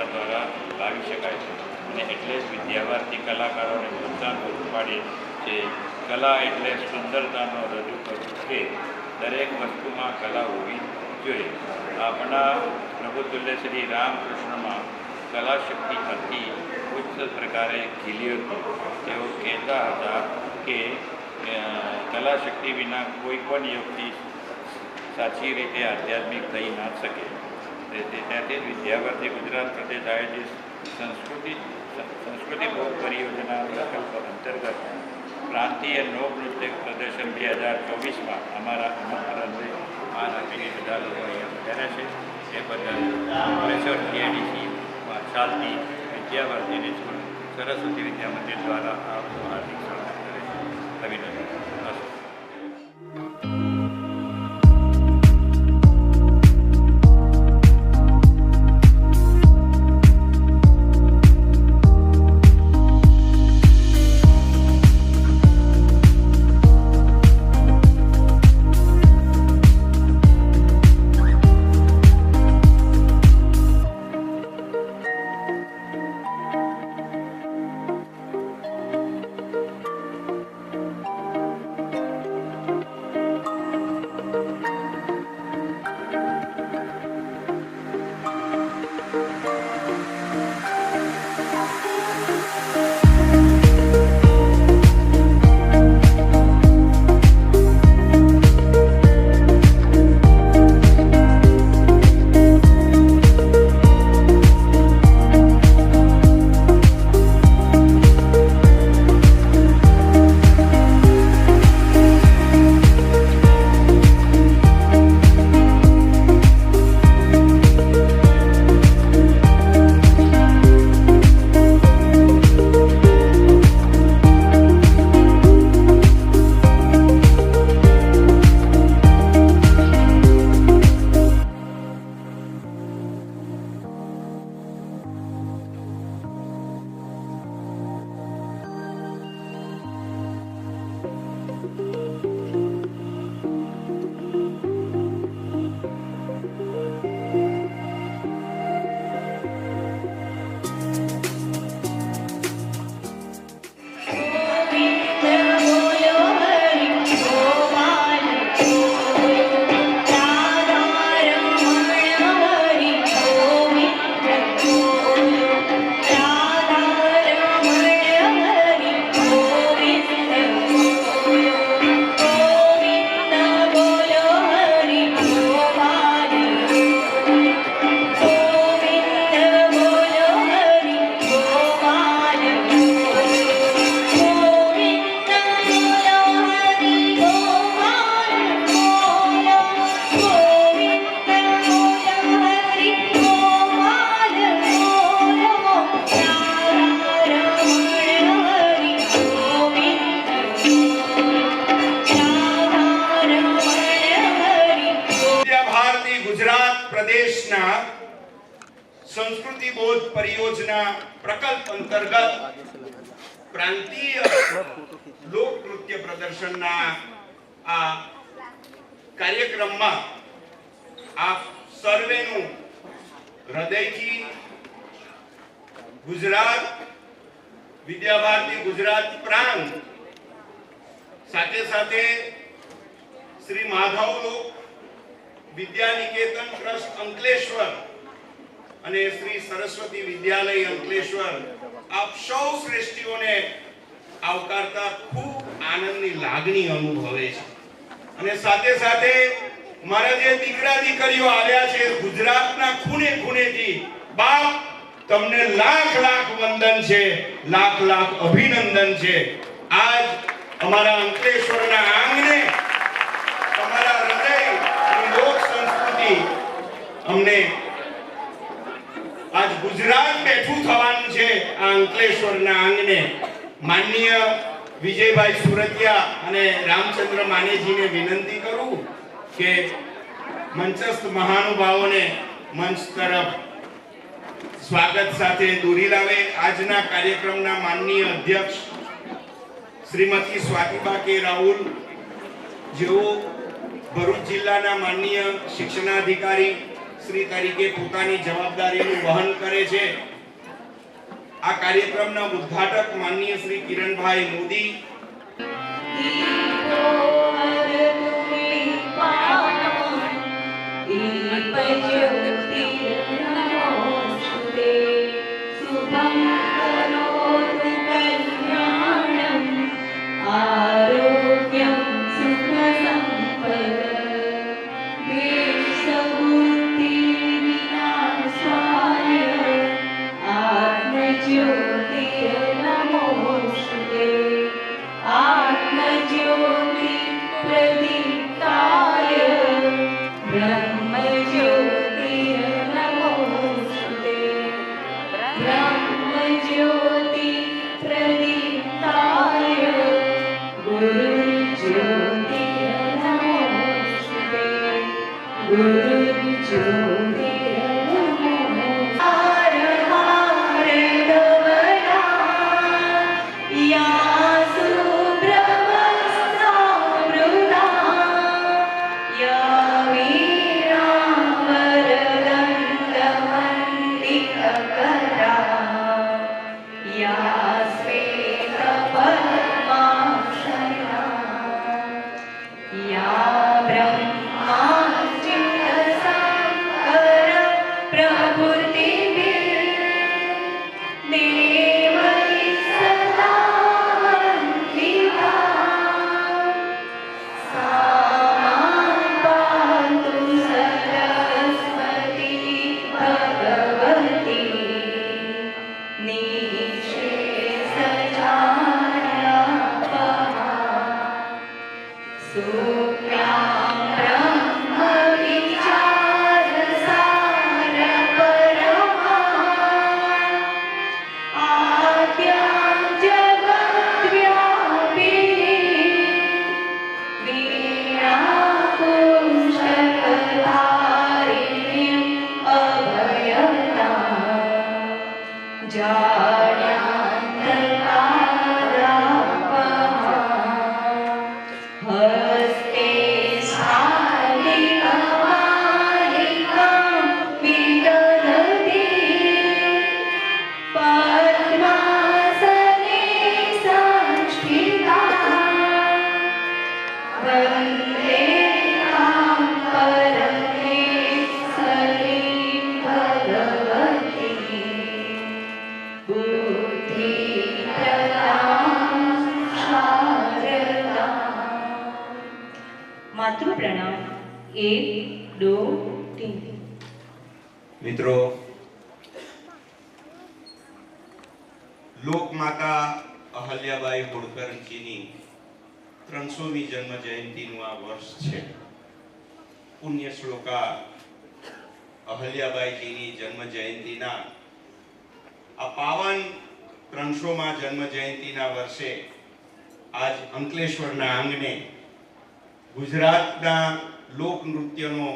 કલા દ્વારા લાવી શકાય છે અને એટલે જ વિદ્યાવાર્થી કલાકારોને પ્રોત્સાહન પૂરું પાડે છે. કલા એટલે સુંદરતાનો રજૂ કરવું કે દરેક વસ્તુમાં કલા હોવી જોઈએ. આપણા પ્રભુતુલ્ય શ્રી રામકૃષ્ણમાં કલા શક્તિ અતિ ઉચ્ચ પ્રકારે ખીલી હતી. તેઓ કહેતા હતા કે કલા શક્તિ વિના કોઈ પણ વ્યક્તિ સાચી રીતે આધ્યાત્મિક થઈ ના શકે. ત્યાંથી જ વિદ્યાવાર્થી ગુજરાત પ્રદેશ આયોજિત સંસ્કૃતિ બોધ પરિયોજના પ્રકલ્પ અંતર્ગત પ્રાંતીય લોક નૃત્ય પ્રદર્શન 2024માં અમારા આમંત્રણને માન આપીને બધા લોકો અહીંયા વધાર્યા છે. એ બદલ પ્રેશર ટીઆઈડીસી ચાલતી વિદ્યાવાર્થીને સરસ્વતી વિદ્યા મંદિર દ્વારા આપનું હાર્દિક સ્વાગત કરે છે. અભિનંદન. संस्कृति बोध परियोजना प्रकल्प अंतर्गत प्रांतीय लोक नृत्य प्रदर्शन आ कार्यक्रम में आप सर्वेनु हृदयथी गुजरात विद्याभारती गुजरात प्रांत साथे साथे श्री माधव लोक विद्यानिकेतन ट्रस्ट अंकलेश्वर અને શ્રી સરસ્વતી વિદ્યાલય અંકલેશ્વર આપ સૌ શ્રેષ્ઠીઓને આવકારતા ખૂબ આનંદની લાગણી અનુભવે છે. અને સાથે સાથે મારા જે દીકરા દીકરીઓ આવ્યા છે ગુજરાતના ખૂણે ખૂણેથી, બાપ તમને લાખ લાખ વંદન છે, લાખ લાખ અભિનંદન છે. આજ અમારા અંકલેશ્વરના આંગણે તમારા હૃદય લોક સંસ્કૃતિ અમને आज गुजरात बैठू थवानुं छे. आ अंकलेश्वरना आंगणे माननीय विजयभाई सुरतिया અને रामचंद्र मानेजीने विनंती करूं કે મંચસ્થ મહાનુભાવોને મંચ તરફ સ્વાગત સાથે દોરી લાવે. આજના કાર્યક્રમના માનનીય અધ્યક્ષ શ્રીમતી સ્વાતિબા કે રાહુલ, જેઓ ભરૂચ જિલ્લાના માનનીય શિક્ષણાધિકારી અધ્યક્ષશ્રી તરીકે પોતાની જવાબદારીનું વહન કરે છે. આ કાર્યક્રમના ઉદ્ઘાટક માનનીય શ્રી કિરણભાઈ મોદી, मातृ प्रणाम 1 2 3 મિત્રો, લોકમાતા અહલ્યાબાઈ હોળકરજીની 300મી જન્મ જયંતિનું આ વર્ષ છે. પુણ્ય શ્લોકા અહલ્યાબાઈજીની જન્મ જયંતિના આ પાવન 300મા જન્મ જયંતિના વર્ષે આજ અંકલેશ્વરના આંગણે ગુજરાતના લોક નૃત્યનો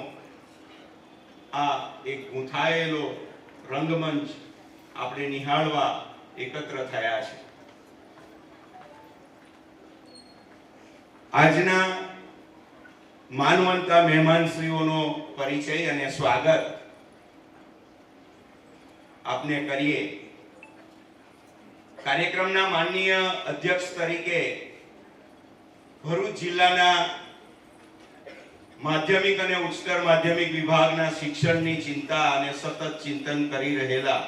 આ એક ગૂંથાયેલો રંગમંચ આપણે નિહાળવા એકત્ર થયા છે. આજના માનવંતા મહેમાનશ્રીઓનો પરિચય અને સ્વાગત આપને કરીએ. કાર્યક્રમના માનનીય અધ્યક્ષ તરીકે ભરૂચ જિલ્લાના માધ્યમિક અને ઉચ્ચતર માધ્યમિક વિભાગના શિક્ષણની ચિંતા અને સતત ચિંતન કરી રહેલા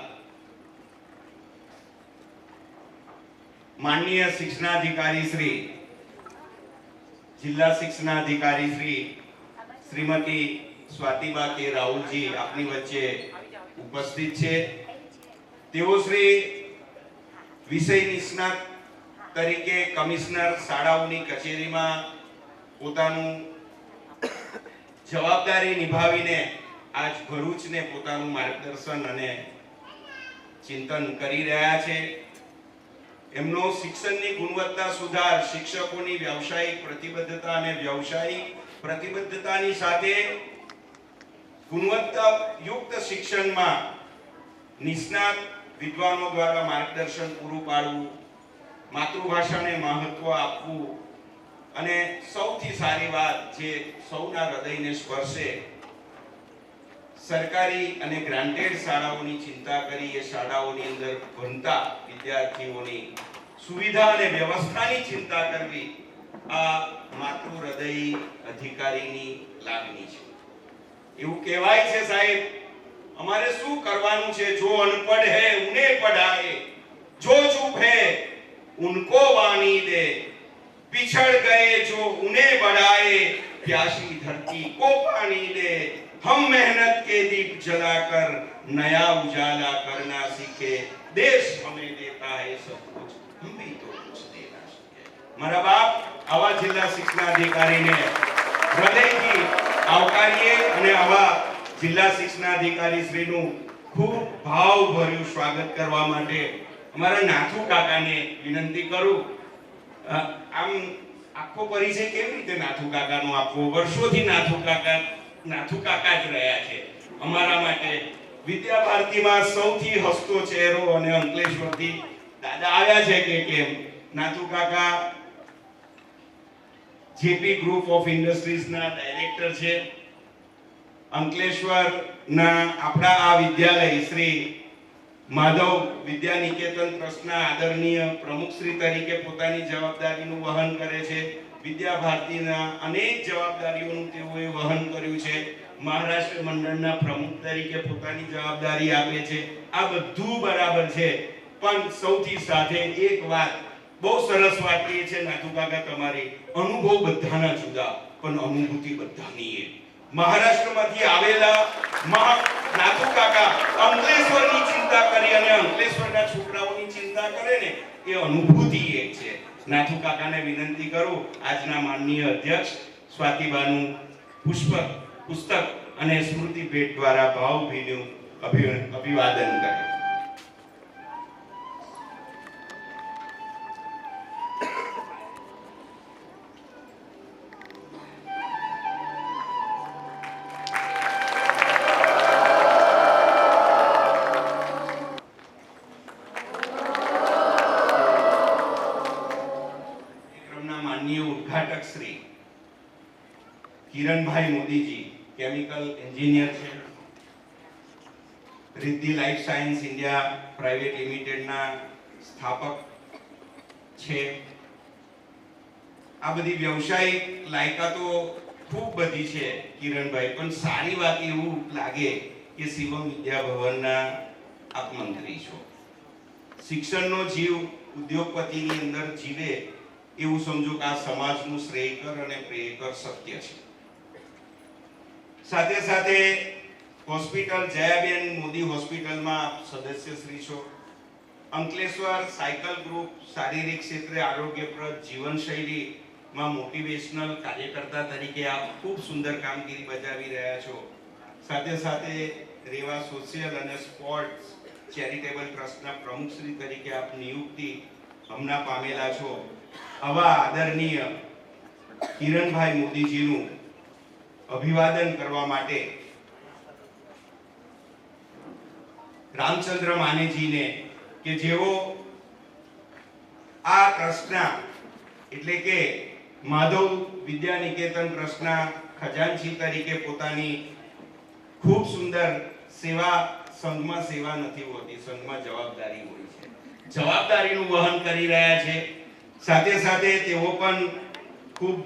માનનીય શિક્ષણાધિકારી શ્રી, જિલ્લા શિક્ષણાધિકારી શ્રી શ્રીમતી સ્વાતિબા કે રાહુલજી આપની વચ્ચે ઉપસ્થિત છે. તેઓ શ્રી વિષય નિષ્ણાત તરીકે કમિશનર શાળાઓની કચેરીમાં પોતાનું જવાબદારી નિભાવીને આજ ભરૂચને પોતાનું માર્ગદર્શન અને ચિંતન કરી રહ્યા છે. એમનો શિક્ષણની ગુણવત્તા સુધાર, શિક્ષકોની વ્યવસાયિક પ્રતિબદ્ધતા અને વ્યવસાયિક પ્રતિબદ્ધતાની સાથે ગુણવત્તાયુક્ત શિક્ષણમાં નિષ્ણાત વિદ્વાનો દ્વારા માર્ગદર્શન પૂરું પાડવું, માતૃભાષાને મહત્વ આપવું અને સૌથી સારી વાત જે સૌના હૃદયને સ્પર્શે સરકારી અને ગ્રાન્ટેડ શાળાઓની ચિંતા કરી એ શાળાઓની અંદર ભણતા વિદ્યાર્થીઓની સુવિધા અને વ્યવસ્થાની ચિંતા કરવી આ માતૃ હૃદય અધિકારીની લાગણી છે। એવું કહેવાય છે સાહેબ, हमारे શું કરવાનું છે? જો અનપढ़ है उन्हें पढ़ाए, जो चुप है उनको वाणी दे, पिछड़ गए जो उन्हें बढ़ाए, प्यासी धरती को पानी दे, हम मेहनत के दीप जलाकर नया उजाला करना सीखे, देश हमें देता है सब कुछ, हम भी तो कुछ देना सीखे। મારા બાપ આવા જિલ્લા શિક્ષણાધિકારીને હૃદયથી આવકારીએ અને આવા જિલ્લા શિક્ષણાધિકારી શ્રીનું ખૂબ ભાવભર્યું સ્વાગત કરવા માટે અમારા નાથુ કાકાને વિનંતી કરું। આમ આખો પરિચય કેવી રીતે નાથુ કાકાનો આપવો? વર્ષોથી નાથુ કાકા જ રહ્યા છે અમારા માટે। વિદ્યા ભારતીમાં સૌથી હસતો ચહેરો અને અંકલેશ્વરથી દાદા આવ્યા છે કે કેમ? નાથુ કાકા જેપી ગ્રુપ ઓફ ઇન્ડસ્ટ્રીઝના ડાયરેક્ટર છે। અંકલેશ્વરના આપણા આ વિદ્યાલય શ્રી માધવ વિદ્યા નિકેતન ટ્રસ્ટના આદરણીય પ્રમુખ શ્રી તરીકે પોતાની જવાબદારીનું વહન કરે છે। વિદ્યા ભારતીના અનેક જવાબદારીઓનું તેઓએ વહન કર્યું છે। મહારાષ્ટ્ર મંડળના પ્રમુખ તરીકે પોતાની જવાબદારી આપે છે। આ બધું બરાબર છે, પણ સૌથી સાથે એક વાત, બહુ સરસ વાત એ છે નાથુ કાકા તમારી, અનુભવ બધાના જુદા પણ અનુભૂતિ બધાની એક। મહારાષ્ટ્રમાંથી આવેલા નાથુ કાકા અંકલેશ્વરની ચિંતા કરી અને અંકલેશ્વરના છોકરાઓની ચિંતા કરે ને, એ અનુભૂતિ એક છે। નાથુ કાકાને વિનંતી કરું આજના માનનીય અધ્યક્ષ સ્વાતિબાનું પુસ્તક અને સ્મૃતિ ભેટ દ્વારા ભાવભીનું અભિવાદન કરે। ઉદ્ઘાટક શ્રી કિરણભાઈ મોદીજી કેમિકલ એન્જિનિયર છે, Riddhi life science India private લિમિટેડના સ્થાપક છે। આ બધી વ્યવસાયિક લાયકાતો ખૂબ બધી છે કિરણભાઈ, પણ સારી વાત એવું લાગે કે શિવમ વિદ્યા ભવનના આપ મંત્રી છો। શિક્ષણનો જીવ ઉદ્યોગપતિની અંદર જીવે એવું સમજો કે આ સમાજનું શ્રેયકર અને પ્રેયકર સત્ય છે। સાથે સાથે હોસ્પિટલ જયાબેન મોદી હોસ્પિટલમાં સદસ્ય શ્રી છો। અંકલેશ્વર સાયકલ ગ્રુપ શારીરિક ક્ષેત્રે આરોગ્યપ્રદ જીવનશૈલીમાં મોટિવેશનલ કાર્યકર્તા તરીકે આપ ખૂબ સુંદર કામગીરી બજાવી રહ્યા છો। સાથે સાથે રેવા સોશિયલ અને સ્પોર્ટ્સ ચેરિટેબલ ટ્રસ્ટના પ્રમુખ શ્રી તરીકે આપ નિયુક્તિ હમણાં પામેલા છો। આવા આદરણીય કિરણભાઈ મોદીજીનું અભિવાદન કરવા માટે રામચંદ્ર માનેજીને કે જેઓ આ ટ્રસ્ટના એટલે કે માધવ વિદ્યા નિકેતન ટ્રસ્ટના ખજાનચી તરીકે પોતાની ખૂબ સુંદર સેવા, સંઘમાં સેવા નથી હોતી, સંઘમાં જવાબદારી હોય છે, જવાબદારીનું વહન કરી રહ્યા છે। સાથે સાથે તેઓ પણ ખૂબ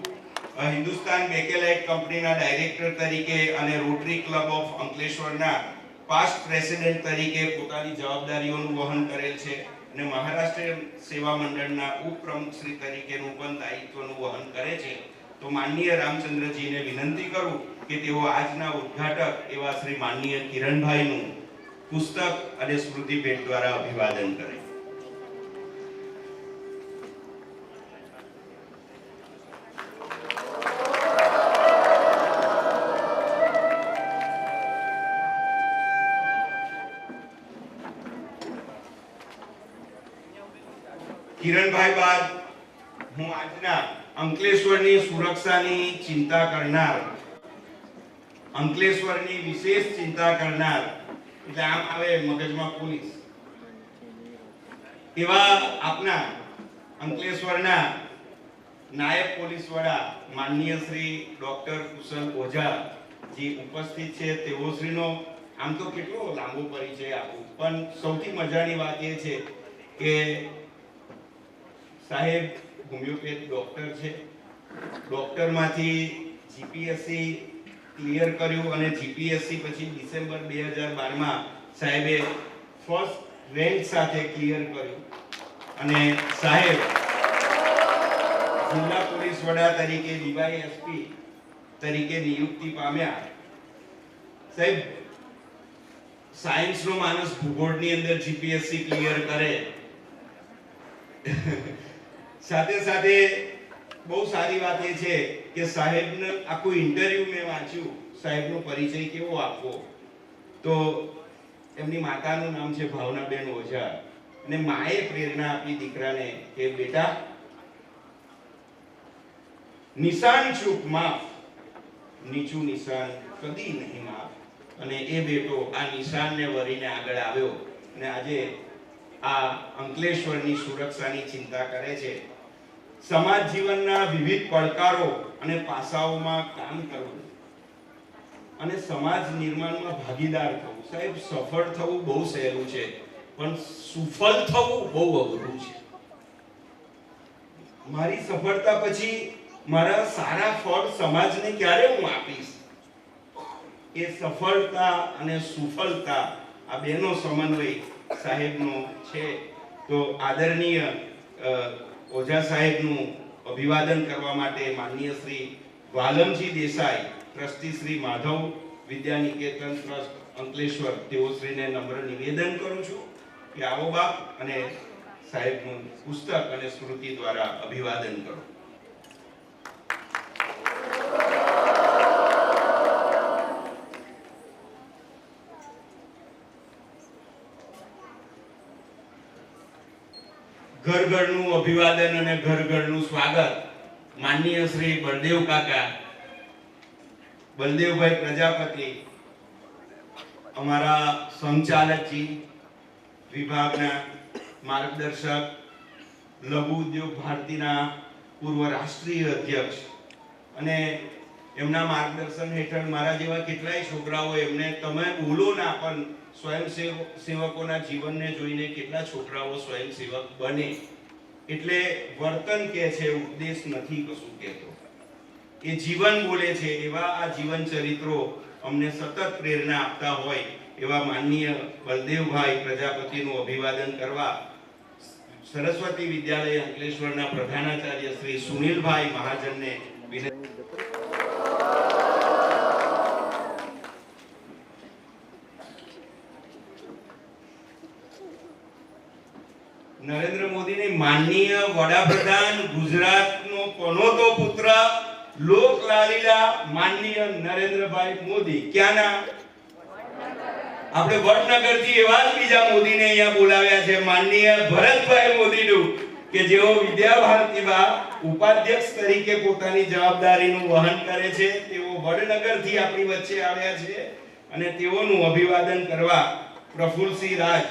હિન્દુસ્તાન બેકેલાઇટ કંપનીના ડાયરેક્ટર તરીકે અને રોટરી ક્લબ ઓફ અંકલેશ્વરના પાસ્ટ પ્રેસિડેન્ટ તરીકે પોતાની જવાબદારીઓનું વહન કરેલ છે અને મહારાષ્ટ્ર સેવા મંડળના ઉપપ્રમુખ શ્રી તરીકેનું પણ દાયિત્વનું વહન કરે છે। તો માનનીય રામચંદ્રજીને વિનંતી કરું કે તેઓ આજના ઉદ્ઘાટક એવા શ્રી માનનીય કિરણભાઈનું પુસ્તક અને સ્મૃતિ ભેટ દ્વારા અભિવાદન કરે। કિરણભાઈ બાદ હું આજના અંકલેશ્વરની સુરક્ષાની ચિંતા કરનાર, અંકલેશ્વરની વિશેષ ચિંતા કરનાર, એટલે આમ આવે મગજમાં પોલીસ, એવા આપના અંકલેશ્વરના નાયબ પોલીસ વડા માનનીય શ્રી ડોક્ટર કુશલ ઓઝા જે ઉપસ્થિત છે તેઓશ્રીનો આમ તો કેટલો લાંબો પરિચય આપું, પણ સૌથી મજાની વાત એ છે કે સાહેબ હોમિયોપેથ ડોક્ટર છે. ડોક્ટરમાંથી જીપીએસસી ક્લિયર કર્યું અને જીપીએસસી પછી ડિસેમ્બર 2012 માં સાહેબે ફર્સ્ટ રેન્ક સાથે ક્લિયર કર્યું અને સાહેબ જિલ્લા પોલીસ વડા તરીકે ડીવાયએસપી તરીકે નિયુક્તિ પામ્યા. સાહેબ સાયન્સનો માણસ ભૂગોળની અંદર જીપીએસસી ક્લિયર કરે. સાથે સાથે બહુ સારી વાત એ છે કે સાહેબને આખું ઇન્ટરવ્યુ મેં વાંચ્યું, સાહેબનો પરિચય કેવો આપવો, તો એમની માતાનું નામ છે ભાવનાબેન ઓઝા અને માએ પ્રેરણા આપી દીકરાને કે બેટા નિશાન ચૂક માફ, નીચું નિશાન કદી નહીં માફ. અને એ બેટો આ નિશાનને વરીને આગળ આવ્યો અને આજે આ અંકલેશ્વરની સુરક્ષાની ચિંતા કરે છે. સમાજ જીવનના વિવિધ પડકારો અને પાસાઓમાં કામ કરવું અને સમાજ નિર્માણમાં ભાગીદાર થવું. સાહેબ સફળ થવું બહુ સહેલું છે, પણ સુફળ થવું બહુ અઘરું છે. મારી સફળતા પછી મારા સારા ફળ સમાજને ક્યારે હું આપીશ? એ સફળતા અને સુફળતા આ બેનો સમન્વય સાહેબનો છે. તો આદરણીય ઓઝા સાહેબનું અભિવાદન કરવા માટે માનનીય શ્રી વાલમજી દેસાઈ, ટ્રસ્ટી શ્રી માધવ વિદ્યા નિકેતન ટ્રસ્ટ અંકલેશ્વર, તેઓશ્રીને નમ્ર નિવેદન કરું છું કે આવો બાપ અને સાહેબનું પુસ્તક અને સ્મૃતિ દ્વારા અભિવાદન કરો. ઘર ઘરનું અભિવાદન અને ઘર ઘરનું સ્વાગત. માનનીય શ્રી બળદેવ કાકા, બલદેવભાઈ પ્રજાપતિ, અમારા સંચાલકજી, વિભાગના માર્ગદર્શક, લઘુ ઉદ્યોગ ભારતીના પૂર્વ રાષ્ટ્રીય અધ્યક્ષ અને એમના માર્ગદર્શન હેઠળ મારા જેવા કેટલાય છોકરાઓ, એમને તમે બોલો ના પણ સ્વયંસેવકોના જીવનને જોઈને કેટલા છોકરાઓ સ્વયંસેવક બને. એટલે વર્તન કે છે, ઉપદેશ નથી કશું કહેતો, એ જીવન બોલે છે. એવા આ જીવન ચરિત્રો અમને સતત પ્રેરણા આપતા હોય એવા માનનીય બલદેવભાઈ પ્રજાપતિનું અભિવાદન કરવા સરસ્વતી વિદ્યાલય અંકલેશ્વરના પ્રધાનાચાર્ય શ્રી સુનિલભાઈ મહાજનને વિનંતી. નરેન્દ્ર મોદીની માનનીય વડાપ્રધાન, ગુજરાતનો પનોતો પુત્ર, લોક લાડીલા માનનીય નરેન્દ્રભાઈ મોદી. ક્યાંના? આપણે વડનગરથી એવા જ બીજા મોદીને અહીંયા બોલાવ્યા છે, માનનીય ભરતભાઈ મોદીનું, કે જેઓ વિદ્યા ભારતીમાં ઉપાધ્યક્ષ તરીકે પોતાની જવાબદારીનું વહન કરે છે. તેઓ વડનગરથી આપણી વચ્ચે આવ્યા છે અને તેઓનું અભિવાદન કરવા પ્રફુલ્લસિંહ રાજ,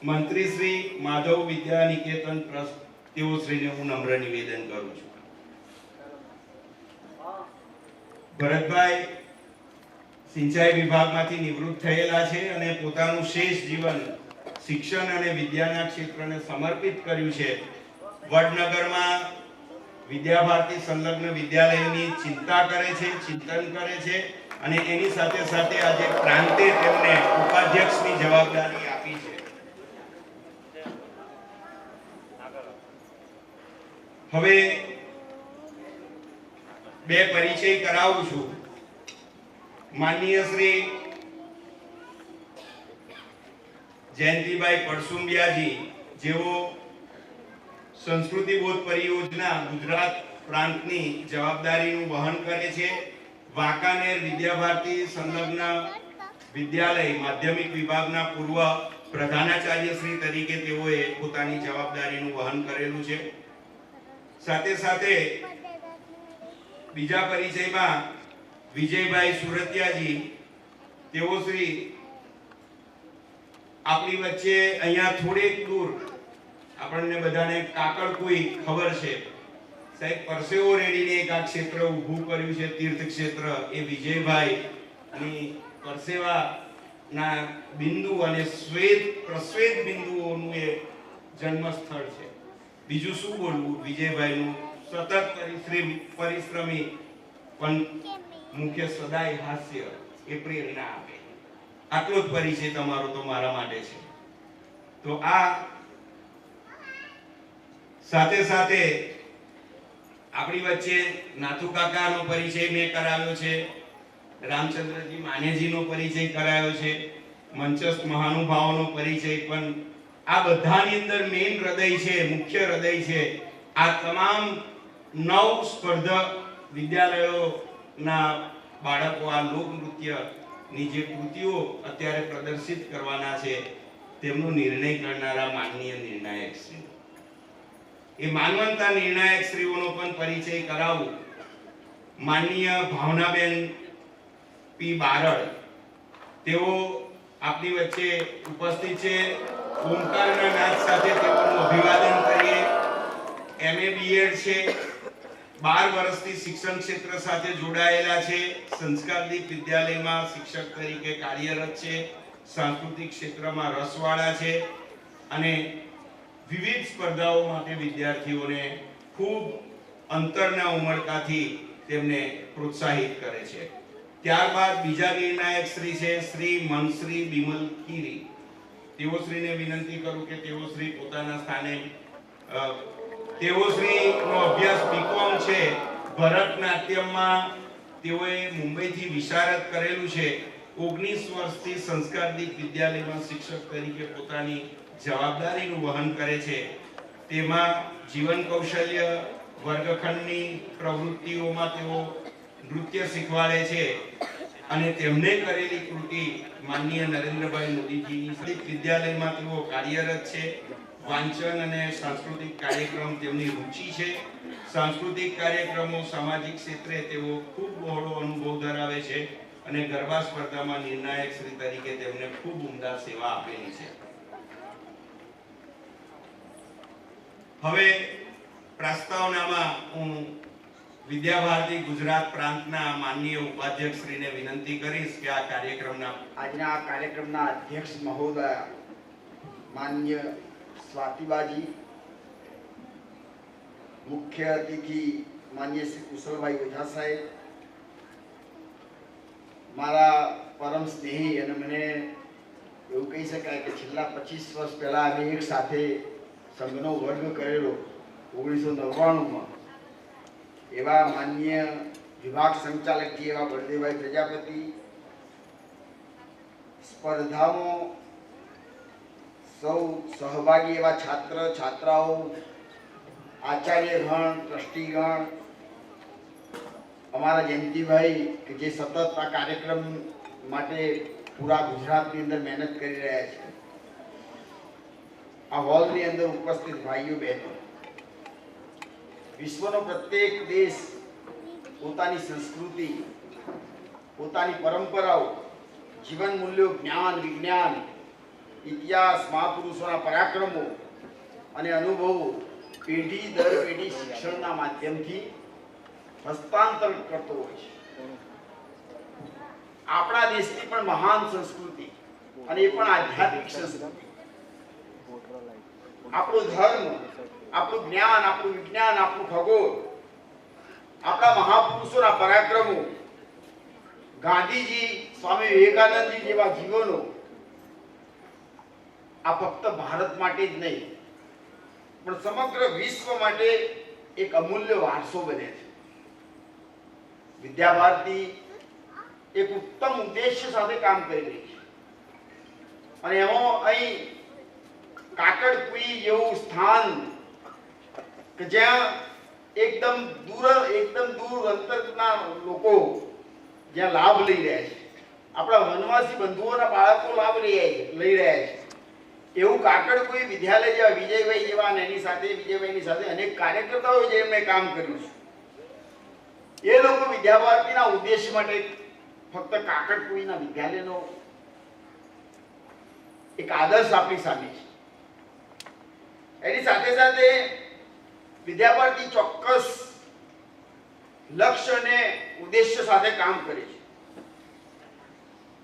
મંત્રી શ્રી માધવ વિદ્યા નિકેતન ટ્રસ્ટ, તેઓ શ્રીને હું નમ્ર નિવેદન કરું છું. ભરતભાઈ સિંચાઈ વિભાગમાંથી નિવૃત્ત થયેલા છે અને પોતાનું શેષ જીવન શિક્ષણ અને વિદ્યાના ક્ષેત્રને સમર્પિત કર્યું છે. વડનગરમાં વિદ્યા ભારતી સંલગ્ન વિદ્યાલયની ચિંતા કરે છે, ચિંતન કરે છે અને એની સાથે સાથે આજે પ્રાંતે તેમને ઉપાધ્યક્ષની જવાબદારી આપી છે. હવે બે પરિચય કરાવું છું. માનનીય શ્રી જયંતિભાઈ પડસુંબિયાજી, જેઓ સંસ્કૃતિ બોધ પરિયોજના ગુજરાત પ્રાંતની જવાબદારીનું વહન કરે છે. વાંકાનેર વિદ્યા ભારતી સંલગ્ન વિદ્યાલય માધ્યમિક વિભાગના પૂર્વ પ્રધાનાચાર્ય શ્રી તરીકે તેઓએ પોતાની જવાબદારીનું વહન કરેલું છે. સાથે સાથે બીજા પરિચયમાં વિજયભાઈ સુરતિયાજી, તેઓ શ્રી આપણી વચ્ચે અહીંયા થોડેક દૂર આપણને બધાને કાકડકુઈ ખબર છે. સાહેબ પરસેવો રેડીને એક આ ક્ષેત્ર ઊભું કર્યું છે, તીર્થ ક્ષેત્ર. એ વિજયભાઈ ની પરસેવાના બિંદુ અને શ્વેત પ્રશ્વેત બિંદુઓનું એ જન્મ સ્થળ છે. બીજું શું બોલવું? વિજયભાઈનું સતત પરિશ્રમી પણ મુખ્ય સદાય હાસ્ય એ પ્રેરણા આપે. આટલો જ પરિચય તમારો તો મારા માટે છે. તો આ સાથે સાથે આપણી વચ્ચે નાથુ કાકાનો પરિચય મેં કરાવ્યો છે, રામચંદ્રજી માનેજીનો પરિચય કરાયો છે, મંચસ્થ મહાનુભાવોનો પરિચય, પણ આ બધાની અંદર મેઇન હૃદય છે, મુખ્ય હૃદય છે આ તમામ 9 સ્પર્ધક વિદ્યાલયોના બાળકો આ લોકનૃત્યની જે કૃતિઓ અત્યારે પ્રદર્શિત કરવાના છે તેમનો નિર્ણય કરનારા માનનીય નિર્ણાયક શ્રી, એ માનવંતા નિર્ણાયક શ્રીઓનો પણ પરિચય કરાવું. માનનીય ભાવનાબેન પી બારડ, તેઓ આપની વચ્ચે ઉપસ્થિત છે. ઓમકારના નાદ સાથે તેઓનું અભિવાદન કરીએ. MA BEd છે, 12 વર્ષથી શિક્ષણ ક્ષેત્ર સાથે જોડાયેલા છે, સંસ્કારદીપ વિદ્યાલયમાં શિક્ષક તરીકે કાર્યરત છે, સાંસ્કૃતિક ક્ષેત્રમાં રસવાળા છે અને વિવિધ સ્પર્ધાઓ માટે વિદ્યાર્થીઓને ખૂબ અંતરના ઉમળકાથી તેમને પ્રોત્સાહિત કરે છે. ત્યારબાદ બીજા નિર્ણાયક શ્રી છે શ્રી મનશ્રી બિમલ કીરી. તેઓ શ્રીને વિનંતી કરું કે તેઓ શ્રી પોતાના સ્થાને, તેઓ શ્રીનો અભ્યાસ બીકોમ છે. ભરતનાટ્યમમાં તેઓએ મુંબઈથી વિશારદ કરેલું છે. 19 વર્ષથી સંસ્કારદીપ વિદ્યાલયમાં શિક્ષક તરીકે પોતાની જવાબદારીનું વહન કરે છે. તેમાં જીવન કૌશલ્ય વર્ગખંડની પ્રવૃત્તિઓમાં તેઓ નૃત્ય શીખવાડે છે અને તેમને કરેલી કૃતિ માનનીય નરેન્દ્રભાઈ મોદીજીની વિદ્યાલયમાં તેઓ કાર્યરત છે. વાંચન અને સાંસ્કૃતિક કાર્યક્રમ તેમની રુચિ છે. સાંસ્કૃતિક કાર્યક્રમો, સામાજિક ક્ષેત્રે તેઓ ખૂબ બહોળો અનુભવ ધરાવે છે અને ગરબા સ્પર્ધામાં નિર્ણાયક શ્રી તરીકે તેમને ખૂબ ઉમદા સેવા આપેલી છે. હવે પ્રસ્તાવનામાં હું વિદ્યાભારતી ગુજરાત પ્રાંતના માનનીય ઉપાધ્યક્ષ શ્રીને વિનંતી કરીશ કે આ કાર્યક્રમના અધ્યક્ષ મહોદય માનનીય સ્વાતિબાજી, મુખ્ય અતિથિ માનનીય શ્રી કુશલભાઈ ઓઝા સાહેબ, મારા પરમ સ્નેહી અને મને એવું કહી શકાય કે છેલ્લા 25 વર્ષ પહેલા અમે એક સાથે સંઘનો વર્ગ કરેલો 1999માં, એવા માનનીય વિભાગ સંચાલકજી એવા બળદેવભાઈ પ્રજાપતિ, સ્પર્ધામાં સૌ સહભાગી એવા છાત્ર છાત્રાઓ, આચાર્યગણ, ટ્રસ્ટીગણ, અમારા જયંતિભાઈ કે જે સતત આ કાર્યક્રમ માટે પૂરા ગુજરાતની અંદર મહેનત કરી રહ્યા છે, આ હોલની અંદર ઉપસ્થિત ભાઈઓ બહેનો, વિશ્વનો પ્રત્યેક દેશ પોતાની સંસ્કૃતિ, પોતાની પરંપરાઓ, જીવન મૂલ્યો, જ્ઞાન, વિજ્ઞાન, ઇતિહાસ, મહાપુરુષોના પરાક્રમો અને અનુભવો પેઢી દર પેઢી શિક્ષણના માધ્યમથી હસ્તાંતર કરતો હોય છે. આપણા દેશની પણ મહાન સંસ્કૃતિ અને એ પણ આધ્યાત્મિક સંસ્કૃતિ, આપણો ધર્મ, આપણું જ્ઞાન, આપણું વિજ્ઞાન, આપણું ખગોળ, આપણા મહાપુરુષોના પરાક્રમો, ગાંધીજી, સ્વામી વિવેકાનંદજી જેવા જીવનો આ ફક્ત ભારત માટે જ નહીં પણ સમગ્ર વિશ્વ માટે એક અમૂલ્ય વારસો બને છે. વિદ્યાભારતી એક ઉત્તમ ઉદ્દેશ્ય સાથે કામ કરી રહી છે અને એમાં અહીં કાકડકુઈ જેવું સ્થાન કે જ્યાં એકદમ દૂર અંતરના લોકો જ્યાં લાભ લઈ રહ્યા છે, આપણા વનવાસી બંધુઓના બાળકો લાભ લઈ રહ્યા છે, એવું કાકડકુઈ વિદ્યાલય જેવા વિજયભાઈ જેવા અને એની સાથે વિજયભાઈની સાથે અનેક કાર્યકર્તાઓ જે એમણે કામ કર્યું છે, એ લોકો વિદ્યાભારતીના ઉદ્દેશ્ય માટે ફક્ત કાકડકુઈના વિદ્યાલયનો એક આદર્શ આપણી સામે છે. એની સાથે સાથે વિદ્યાભારતી ચોક્કસ લક્ષ્ય અને ઉદ્દેશ્ય સાથે કામ કરે છે.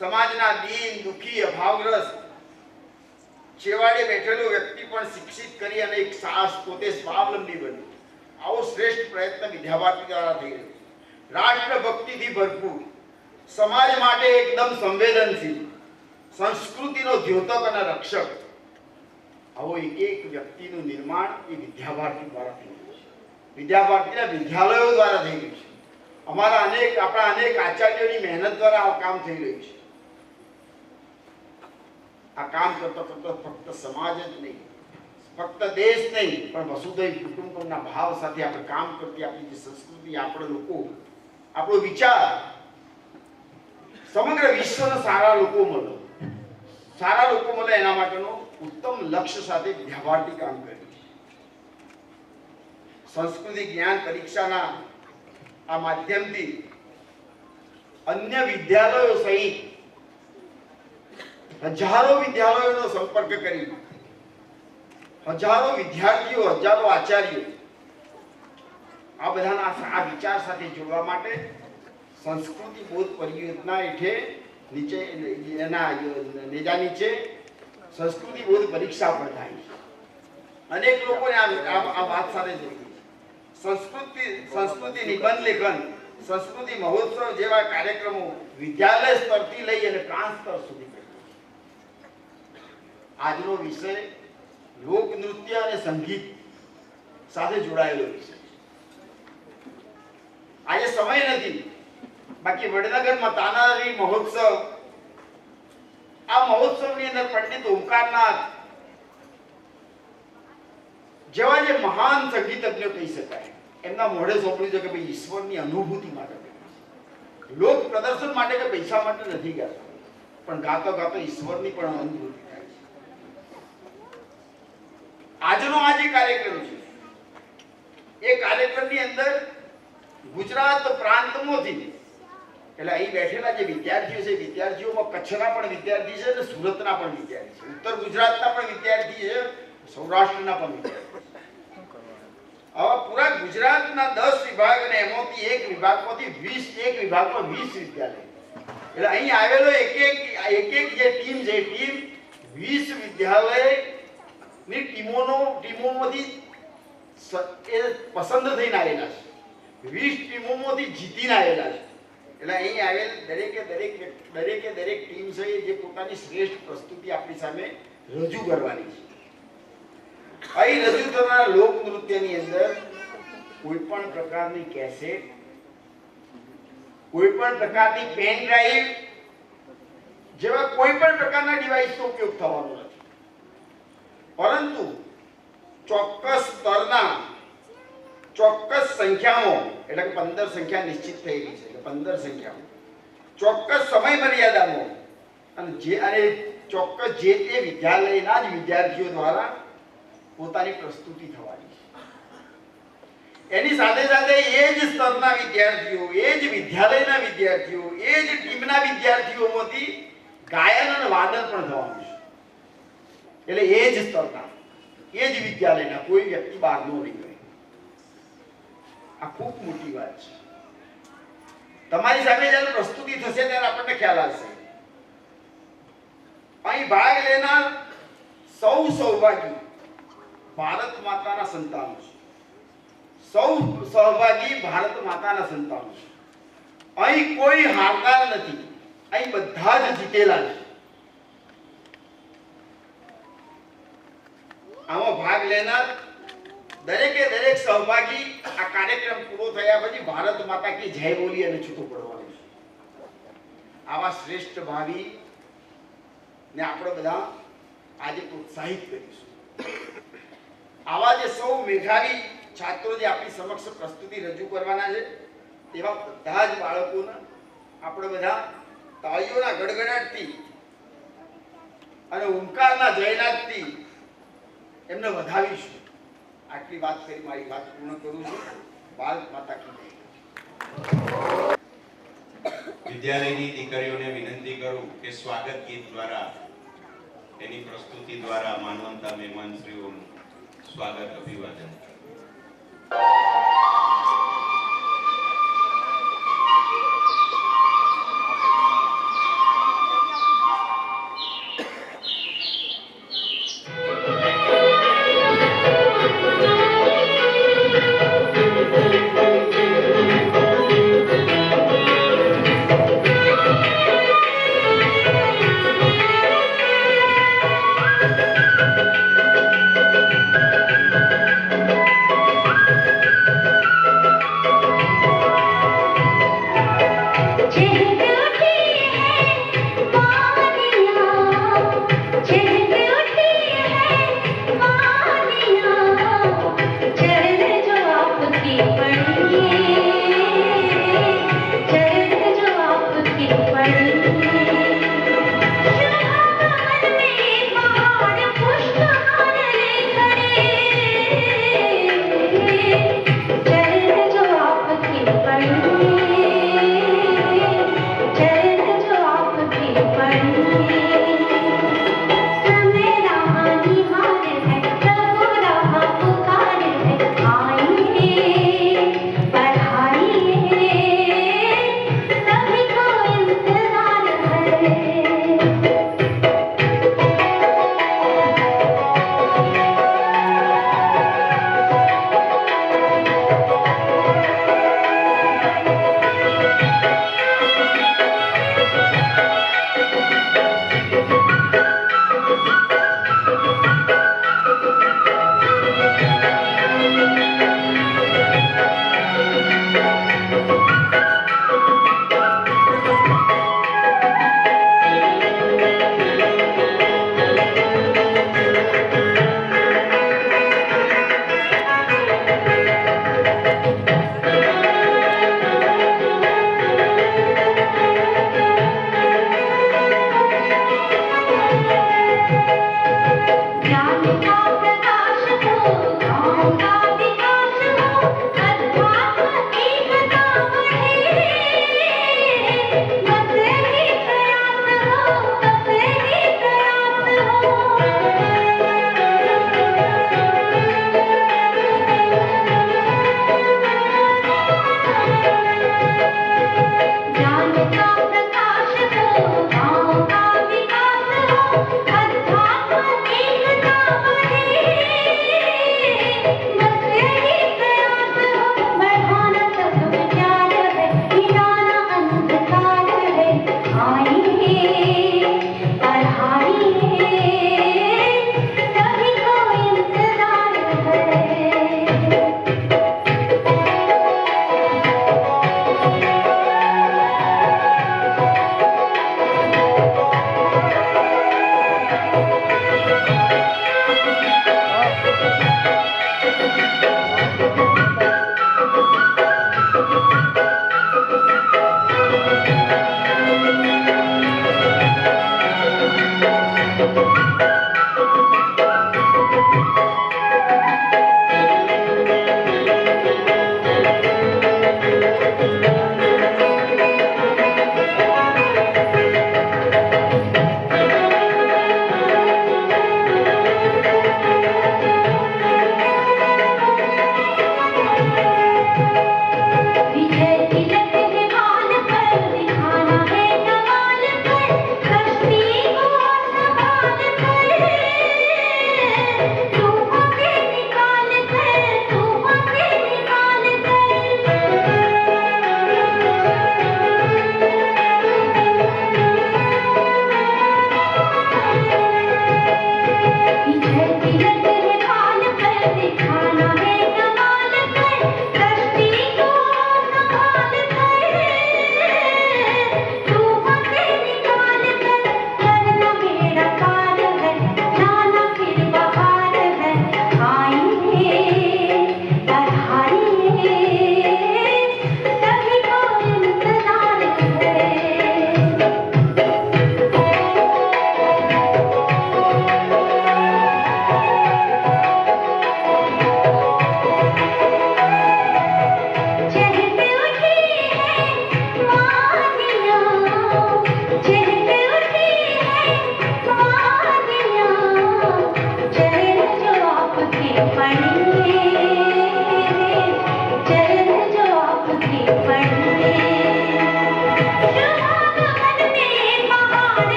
સમાજના દીન દુખી અભાવગ્રસ્ત છેવાડે બેઠેલો વ્યક્તિ પણ શિક્ષિત કરી અને એક સાહસ પોતે સ્વાવલંબી બને, આવો શ્રેષ્ઠ પ્રયત્ન વિદ્યાભારતી દ્વારા થઈ રહ્યો છે. રાષ્ટ્રભક્તિથી ભરપૂર, સમાજ માટે એકદમ સંવેદનશીલ, સંસ્કૃતિનો દ્યોતક અને રક્ષક, આવો એક એક વ્યક્તિનું નિર્માણ એ વિદ્યાભારતી દ્વારા થઈ રહ્યું છે. વિદ્યાભારતીના વિદ્યાલયો દ્વારા થઈ રહ્યું છે. આપણા અનેક આચાર્યોની મહેનત દ્વારા આ કામ થઈ રહ્યું છે. આ કામ કરતો કરતો ફક્ત સમાજ જ નહીં, ફક્ત દેશ નહીં, પણ વસુધૈવ કુટુંબકમના ભાવ સાથે આપણે કામ કરતી આપણી જે સંસ્કૃતિ, આપણે લોકો, આપણો વિચાર સમગ્ર વિશ્વના સારા લોકો મળે, એના માટેનો ઉત્તમ લક્ષ્ય સાથે વિદ્યાભારતી કામ કરે છે. સંસ્કૃતિ જ્ઞાન પરીક્ષાના આ માધ્યમથી અન્ય વિદ્યાલયો સહિત હજારો વિદ્યાલયોનો સંપર્ક કરી હજારો વિદ્યાર્થીઓ, હજારો આચાર્યો આ બધાના આ વિચાર સાથે જોડવા માટે સંસ્કૃતિ બોધ પરિયોજના હેઠે નેજા નીચે સંસ્કૃતિ બોધ પરીક્ષા પણ થાય છે. અનેક લોકોને આ વાત સાથે જોડી સંસ્કૃતિ નિબંધ લેખન, સંસ્કૃતિ મહોત્સવ જેવા કાર્યક્રમો વિદ્યાલય સ્તરથી લઈ અને પ્રાંત સ્તર સુધી. આજનો વિષય લોક નૃત્ય અને સંગીત સાથે જોડાયેલો વિષય. આજે સમય નથી, બાકી વડનગરમાં તાનારી મહોત્સવ, આ મહોત્સવની અંદર પંડિત ઓમકારનાથ જેવા જે મહાન સંગીતજ્ઞો કહી શકાય, એમના મોઢે સોંપડ્યું છે કે ભાઈ ઈશ્વરની અનુભૂતિ માટે, લોક પ્રદર્શન માટે કે પૈસા માટે નથી ગાતા, પણ ગાતો ગાતો ઈશ્વરની પણ અનુભૂતિ થાય છે. આજનો આ જે કાર્યક્રમ છે એ કાર્યક્રમની અંદર ગુજરાત પ્રાંતમાંથી, એટલે અહીં બેઠેલા જે વિદ્યાર્થીઓ છે, વિદ્યાર્થીઓમાં કચ્છના પણ વિદ્યાર્થી છે અને સુરતના પણ વિદ્યાર્થી છે, ઉત્તર ગુજરાતના પણ વિદ્યાર્થી છે, સૌરાષ્ટ્રના પણ વિદ્યાર્થી. હવે પૂરા ગુજરાતના 10 વિભાગ અને એમાંથી એક વિભાગમાં 20 વિદ્યાલય, એટલે અહીં આવેલો એક જે ટીમ છે, ટીમ 20 વિદ્યાલયની ટીમોમાંથી પસંદ થઈને આવેલા છે, 20 ટીમોમાંથી જીતીને આવેલા છે. એટલે અહીં આવેલ દરેક ટીમ છે જે પોતાની શ્રેષ્ઠ પ્રસ્તુતિ આપણી સામે રજૂ કરવાની છે. અહીં રજૂ થનાર લોક નૃત્યની અંદર કોઈ પણ પ્રકારની કેસેટ, કોઈ પણ પ્રકારની પેન ડ્રાઈવ જેવા કોઈ પણ પ્રકારના ડિવાઇસનો ઉપયોગ થવાનો નથી, પરંતુ ચોક્કસ સ્તરના ચોક્કસ સંખ્યામાં, એટલે કે 15 સંખ્યા નિશ્ચિત થયેલી છે, એટલે 15 સંખ્યામાં ચોક્કસ સમય મર્યાદામાં અને ચોક્કસ જે તે વિદ્યાલયના જ વિદ્યાર્થીઓ દ્વારા પોતાની પ્રસ્તુતિ થવાની છે. એની સાથે સાથે એ જ સ્તરના વિદ્યાર્થીઓ, એ જ વિદ્યાલયના વિદ્યાર્થીઓ, એ જ ટીમના વિદ્યાર્થીઓમાંથી ગાયન અને વાદન પણ થવાનું છે. એટલે એ જ સ્તરના, એ જ વિદ્યાલયના, કોઈ વ્યક્તિ બહારનો નહીં હોય. આ ખૂબ મોટી વાત છે. તમારી સામે જ્યારે પ્રસ્તુતિ થશે ત્યારે આપણને ખ્યાલ આવશે. અહીં ભાગ લેનાર સૌ સૌભાગી ભારત માતાના સંતાનો છે. સૌ સહભાગી ભારત માતાના સંતાનો છે. અહીં કોઈ હારનાર નથી, અહીં બધા જ જીતેલા છે. આમાં ભાગ લેનાર દરેક સહભાગી આ કાર્યક્રમ પૂરો થયા પછી ભારત માતા કી જય બોલી અને છૂટું પડવાનું છે. આવા શ્રેષ્ઠ ભાવી ને આપણે બધા આજે પ્રોત્સાહિત કરીશું. આવા જે સૌ મેધાવી છાત્રો જે આપણી સમક્ષ પ્રસ્તુતિ રજૂ કરવાના છે, તેવા બધા જ બાળકોને આપણે બધા તાળીઓના ગડગડાટથી અને ઓમકારના જયનાદથી એમને વધાવીશું. આટલી વાત કરી મારી વાત પૂર્ણ કરું છું. ભારત માતા કી જય. વિદ્યાલયની દીકરીઓને વિનંતી કરું કે સ્વાગત ગીત દ્વારા, એની પ્રસ્તુતિ દ્વારા માનવંતા મહેમાનશ્રીઓનું સ્વાગત, અભિવાદન.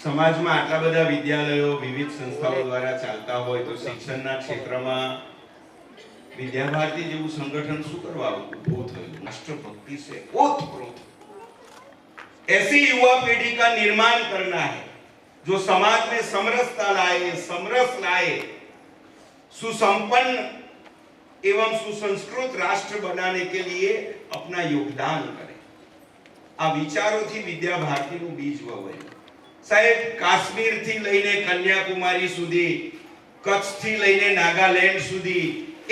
સમાજમાં આટલા બધા વિદ્યાલયો વિવિધ સંસ્થાઓ દ્વારા ચાલતા હોય તો શિક્ષણના ક્ષેત્રમાં વિદ્યાભારતી જેવું સંગઠન શું કરવા ઊભું થયું? राष्ट्रभक्ति से ओतप्रोत ऐसी युवा पीढ़ी का निर्माण करना है जो समाज में समरसता लाए, समरस लाए, सुसंपन्न एवं सुसंस्कृत राष्ट्र बनाने के लिए अपना योगदान करे। आ विचारोथी विद्याभारतीનું બીજ વવાયું। સાહેબ, કાશ્મીરથી લઈને કન્યાકુમારી સુધી, કચ્છથી લઈને નાગાલેન્ડ સુધી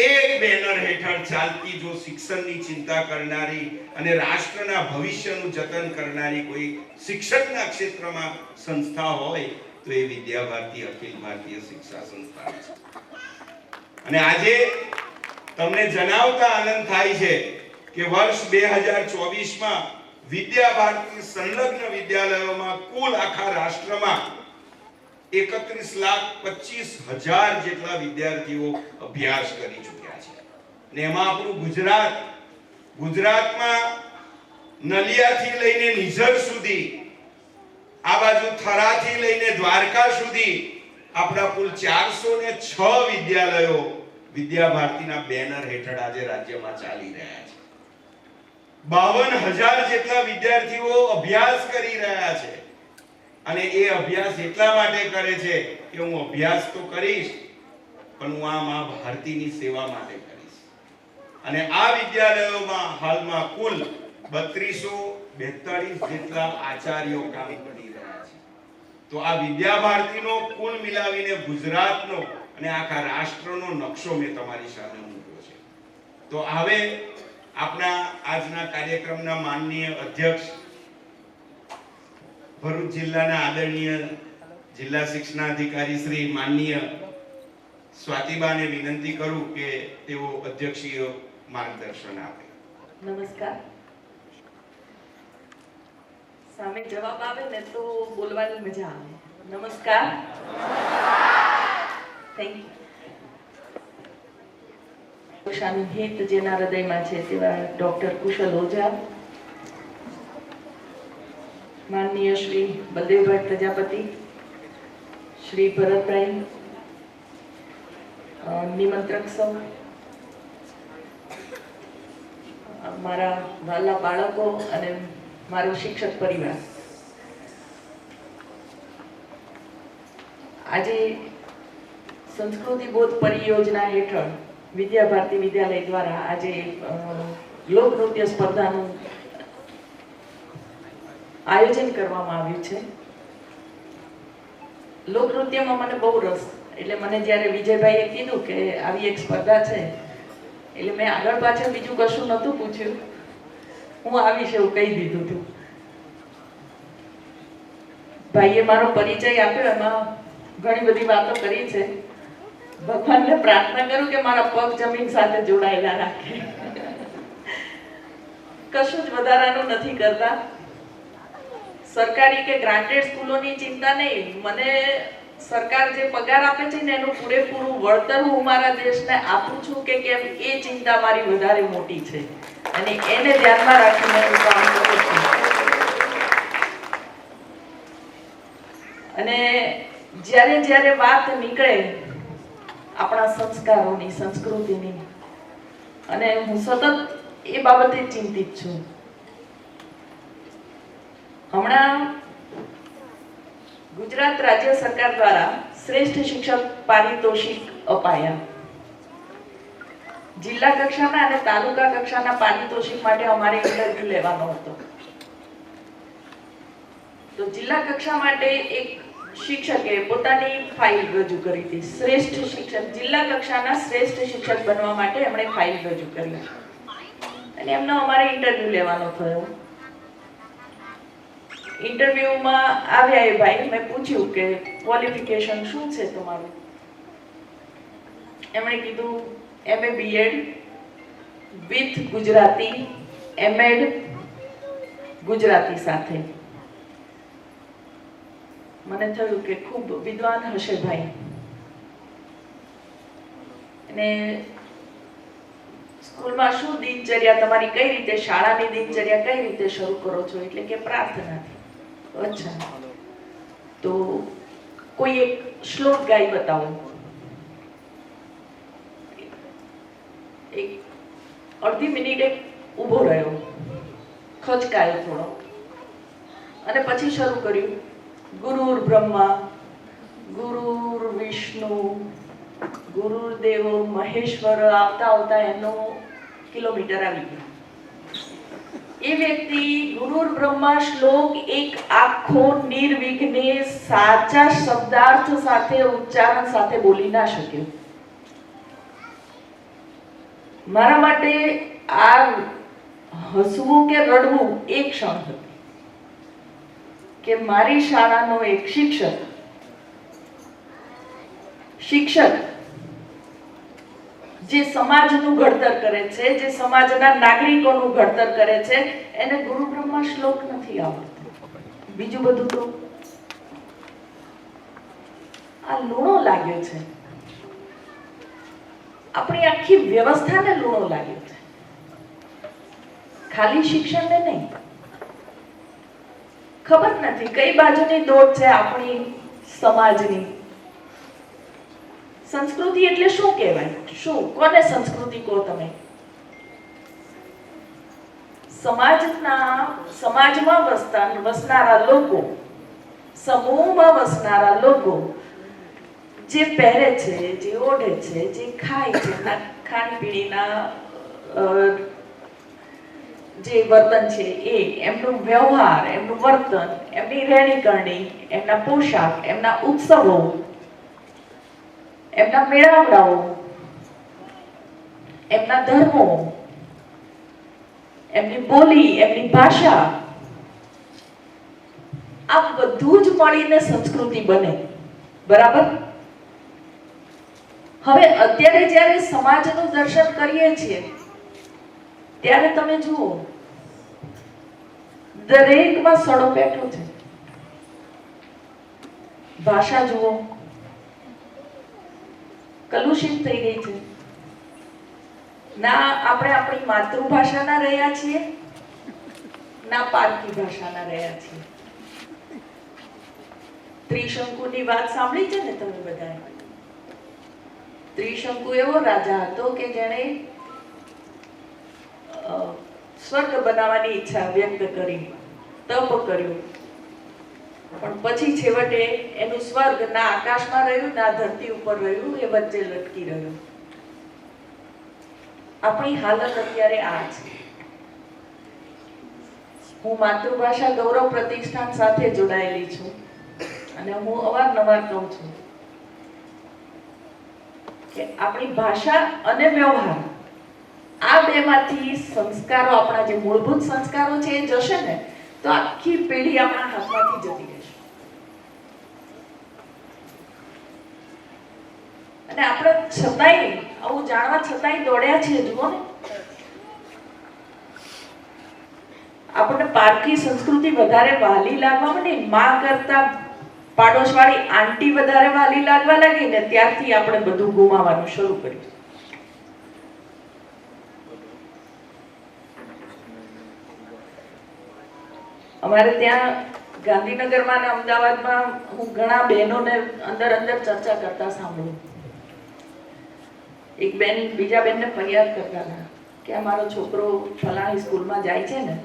એક બેનર હેઠળ ચાલતી જો શિક્ષણની ચિંતા કરનારી અને રાષ્ટ્રના ભવિષ્યનું જતન કરનારી કોઈ શિક્ષણના ક્ષેત્રમાં સંસ્થા હોય તો એ વિદ્યાભારતી અખિલ ભારતીય શિક્ષા સંસ્થા છે। અને આજે તમને જણાવતા આનંદ થાય છે કે વર્ષ 2024 માં વિદ્યાભારતી સંલગ્ન વિદ્યાલયોમાં કુલ આખા રાષ્ટ્રમાં 31,25,000 જેટલા વિદ્યાર્થીઓ અભ્યાસ કરી ચૂક્યા છે। ને એમાં આપણું ગુજરાતમાં નલિયાથી લઈને નિઝર સુધી, આ બાજુ થરાથી લઈને દ્વારકા સુધી આપણા કુલ 406 વિદ્યાલયો વિદ્યાભારતીના બેનર હેઠળ આજે રાજ્યમાં ચાલી રહ્યા છે। 52,000 જેટલા વિદ્યાર્થીઓ અભ્યાસ કરી રહ્યા છે। અને એ અભ્યાસ એટલા માટે કરે છે કે હું અભ્યાસ તો કરીશ પણ હું આ મા ભારતીની સેવા માટે કરીશ. અને આ વિદ્યાલયોમાં હાલમાં કુલ 3242 જેટલા આચાર્યો કામ કરી રહ્યા છે. તો આ વિદ્યા ભારતીનો કુલ મિલાવીને ગુજરાતનો અને આખા રાષ્ટ્રનો નકશો મેં તમારી સામે મૂક્યો છે. તો હવે આપણા આજના કાર્યક્રમના માનનીય અધ્યક્ષ ભરૂચ જિલ્લાના આદરણીય જિલ્લા શિક્ષણાધિકારી શ્રી માનનીય સ્વાતિબાને વિનંતી કરું કે તેઓ અધ્યક્ષીય માર્ગદર્શન આપે. નમસ્કાર. સામે જવાબ આવે ને તો બોલવાની મજા આવે. નમસ્કાર. Thank you. કક્ષાનું હિત જેના હૃદયમાં છે તેવા ડોક્ટર કુશલ ઓઝા, માનનીય શ્રી બલદેવભાઈ પ્રજાપતિ, શ્રી ભરતભાઈ, નિમંત્રક સૌ, મારા વાલા બાળકો અને મારો શિક્ષક પરિવાર. આજે સંસ્કૃતિ બોધ પરિયોજના હેઠળ વિદ્યા ભારતી વિદ્યાલય દ્વારા આજે લોકનૃત્ય સ્પર્ધાનું આયોજન કરવામાં આવ્યું છે. લોકનૃત્યમાં મને બહુ રસ, એટલે મને જ્યારે વિજયભાઈએ કીધું કે આવી એક સ્પર્ધા છે એટલે મેં આગળ પાછળ બીજું કશું નહોતું પૂછ્યું, હું આવીશ એવું કહી દીધું હતું. ભાઈએ મારો પરિચય આપ્યો, એમાં ઘણી બધી વાતો કરી છે. ભગવાનને પ્રાર્થના કરું કે મારા પગ જમીન સાથે જોડાયેલા રાખે. કશું જ વધારાનું નથી કરતા. સરકારી કે ગ્રાન્ટેડ સ્કૂલોની ચિંતા નહીં, મને સરકાર જે પગાર આપે છે ને એનું પૂરેપૂરું વળતર હું મારા દેશને આપું છું કે કેમ, એ ચિંતા મારી વધારે મોટી છે અને એને ધ્યાનમાં રાખીને હું કામ કરું છું. અને જ્યારે જ્યારે વાત નીકળે આપણા સંસ્કારોની, સંસ્કૃતિની, અને હું સતત એ બાબતે ચિંતિત છું. હમણાં ગુજરાત રાજ્ય સરકાર દ્વારા શ્રેષ્ઠ શિક્ષક પારિતોષિક અપાયા. જિલ્લા કક્ષાના અને તાલુકા કક્ષાના પારિતોષિક માટે અમારે ઇન્ટરવ્યુ લેવાનો હતો. તો જિલ્લા કક્ષા માટે એક શિક્ષકે પોતાની ફાઇલ રજૂ કરી હતી. શ્રેષ્ઠ શિક્ષક, જિલ્લા કક્ષાના શ્રેષ્ઠ શિક્ષક બનવા માટે એમણે ફાઇલ રજૂ કરી અને એમનો અમારે ઇન્ટરવ્યુ લેવાનો થયો. ઇન્ટરવ્યુમાં આવ્યા એ ભાઈ, મેં પૂછ્યું કે ક્વોલિફિકેશન શું છે તમારું? એમણે કીધું MA BEd with Gujarati, MEd Gujarati સાથે. મને થયું કે ખૂબ વિદ્વાન હશે ભાઈ. અને સ્કૂલમાં શું દિનચર્યા તમારી, કઈ રીતે શાળાની દિનચર્યા કઈ રીતે શરૂ કરો છો? એટલે કે પ્રાર્થનાથી. અચ્છા, તો કોઈ એક શ્લોક ગાઈ બતાવો. એક અડધી મિનિટ એક ઊભો રહ્યો, ખચકાયો થોડો, અને પછી શરૂ કર્યું. ગુરુર બ્રહ્મા ગુરુર વિષ્ણુ ગુરુદેવો મહેશ્વર. આવતા આવતા એનો કિલોમીટર આવી ગયો. એ વ્યક્તિ ગુરુર બ્રહ્મા શ્લોક એક આખો નિર્વિઘ્ને સાચા શબ્દાર્થ સાથે, ઉચ્ચારણ સાથે બોલી ના શક્યો. મારા માટે આ હસવું કે રડવું એક ક્ષણ હતી કે મારી શાળાનો એક શિક્ષક જે સમાજનું ઘડતર કરે છે, જે સમાજના નાગરિકોનું ઘડતર કરે છે, એને ગુરુ બ્રહ્મા શ્લોક નથી આવડતો. બીજું બધું તો આ લૂણો લાગ્યો છે. આપણી આખી વ્યવસ્થાને લૂણો લાગ્યો છે, ખાલી શિક્ષણને નહીં. ખબર નથી કઈ બાજુની દોડ છે આપણી સમાજની. સંસ્કૃતિ એટલે શું કહેવાય? શું, કોને સંસ્કૃતિ કહો તમે? સમાજમાં વસનારા લોકો સમૂહમાં વસનારા લોકો જે પહેરે છે, જે ઓઢે છે, જે ખાય છે, ખાણીપીણીના જે વર્તન છે એ એમનો વ્યવહાર, એમનું વર્તન, એમની રહેણીકરણી, એમના પોશાક, એમના ઉત્સવો, એમના મેળાવડાઓ, એમના ધર્મો, એમની બોલી, એમની ભાષા, આ બધું જ મળીને સંસ્કૃતિ બને. બરાબર? હવે અત્યારે જ્યારે સમાજનું દર્શન કરીએ છીએ ત્યારે તમે જુઓ દરેકમાં સડો બેઠો છે. ભાષા જુઓ કલુષિત થઈ ગઈ છે. ના આપણે આપણી માતૃભાષાના રહ્યા છીએ, ના પારકી ભાષાના રહ્યા છીએ. ત્રિશંકુની વાત સાંભળી છે ને તમે બધાએ? ત્રિશંકુ એવો રાજા હતો કે જેણે સ્વર્ગ બનાવવાની ઈચ્છા વ્યક્ત કરી, તપ કર્યું, પણ પછી છેવટે એનું સ્વર્ગ ના આકાશમાં રહ્યું, ના ધરતી ઉપર રહ્યું, એ વચ્ચે લટકી રહ્યું. આપણી હાલત અત્યારે આ છે. હું માતૃભાષા ગૌરવ પ્રતિષ્ઠાન સાથે જોડાયેલી છું અને હું અવારનવાર કહું છું કે આપણી ભાષા અને વ્યવહાર, આ બેમાંથી સંસ્કારો, આપણા જે મૂળભૂત સંસ્કારો છે એ જશે ને તો આખી પેઢી આપણા હાથમાંથી જતી રહેશે. અને આપણે છતાંય આવું જાણવા છતાંય દોડ્યા છીએ. જુઓ ને, આપણને પારકી સંસ્કૃતિ વધારે વહાલી લાગવા માંડી. માં કરતા પાડોશવાળી આંટી વધારે વહાલી લાગવા લાગી ને ત્યારથી આપણે બધું ગુમાવવાનું શરૂ કર્યું. અમારે ત્યાં ગાંધીનગરમાં અને અમદાવાદમાં હું ઘણા બહેનોને અંદર ચર્ચા કરતા સાંભળું. એક બેન બીજા બેનને ફરિયાદ કરતા હતા કે આ મારો છોકરો ફલાણી સ્કૂલમાં જાય છે ને,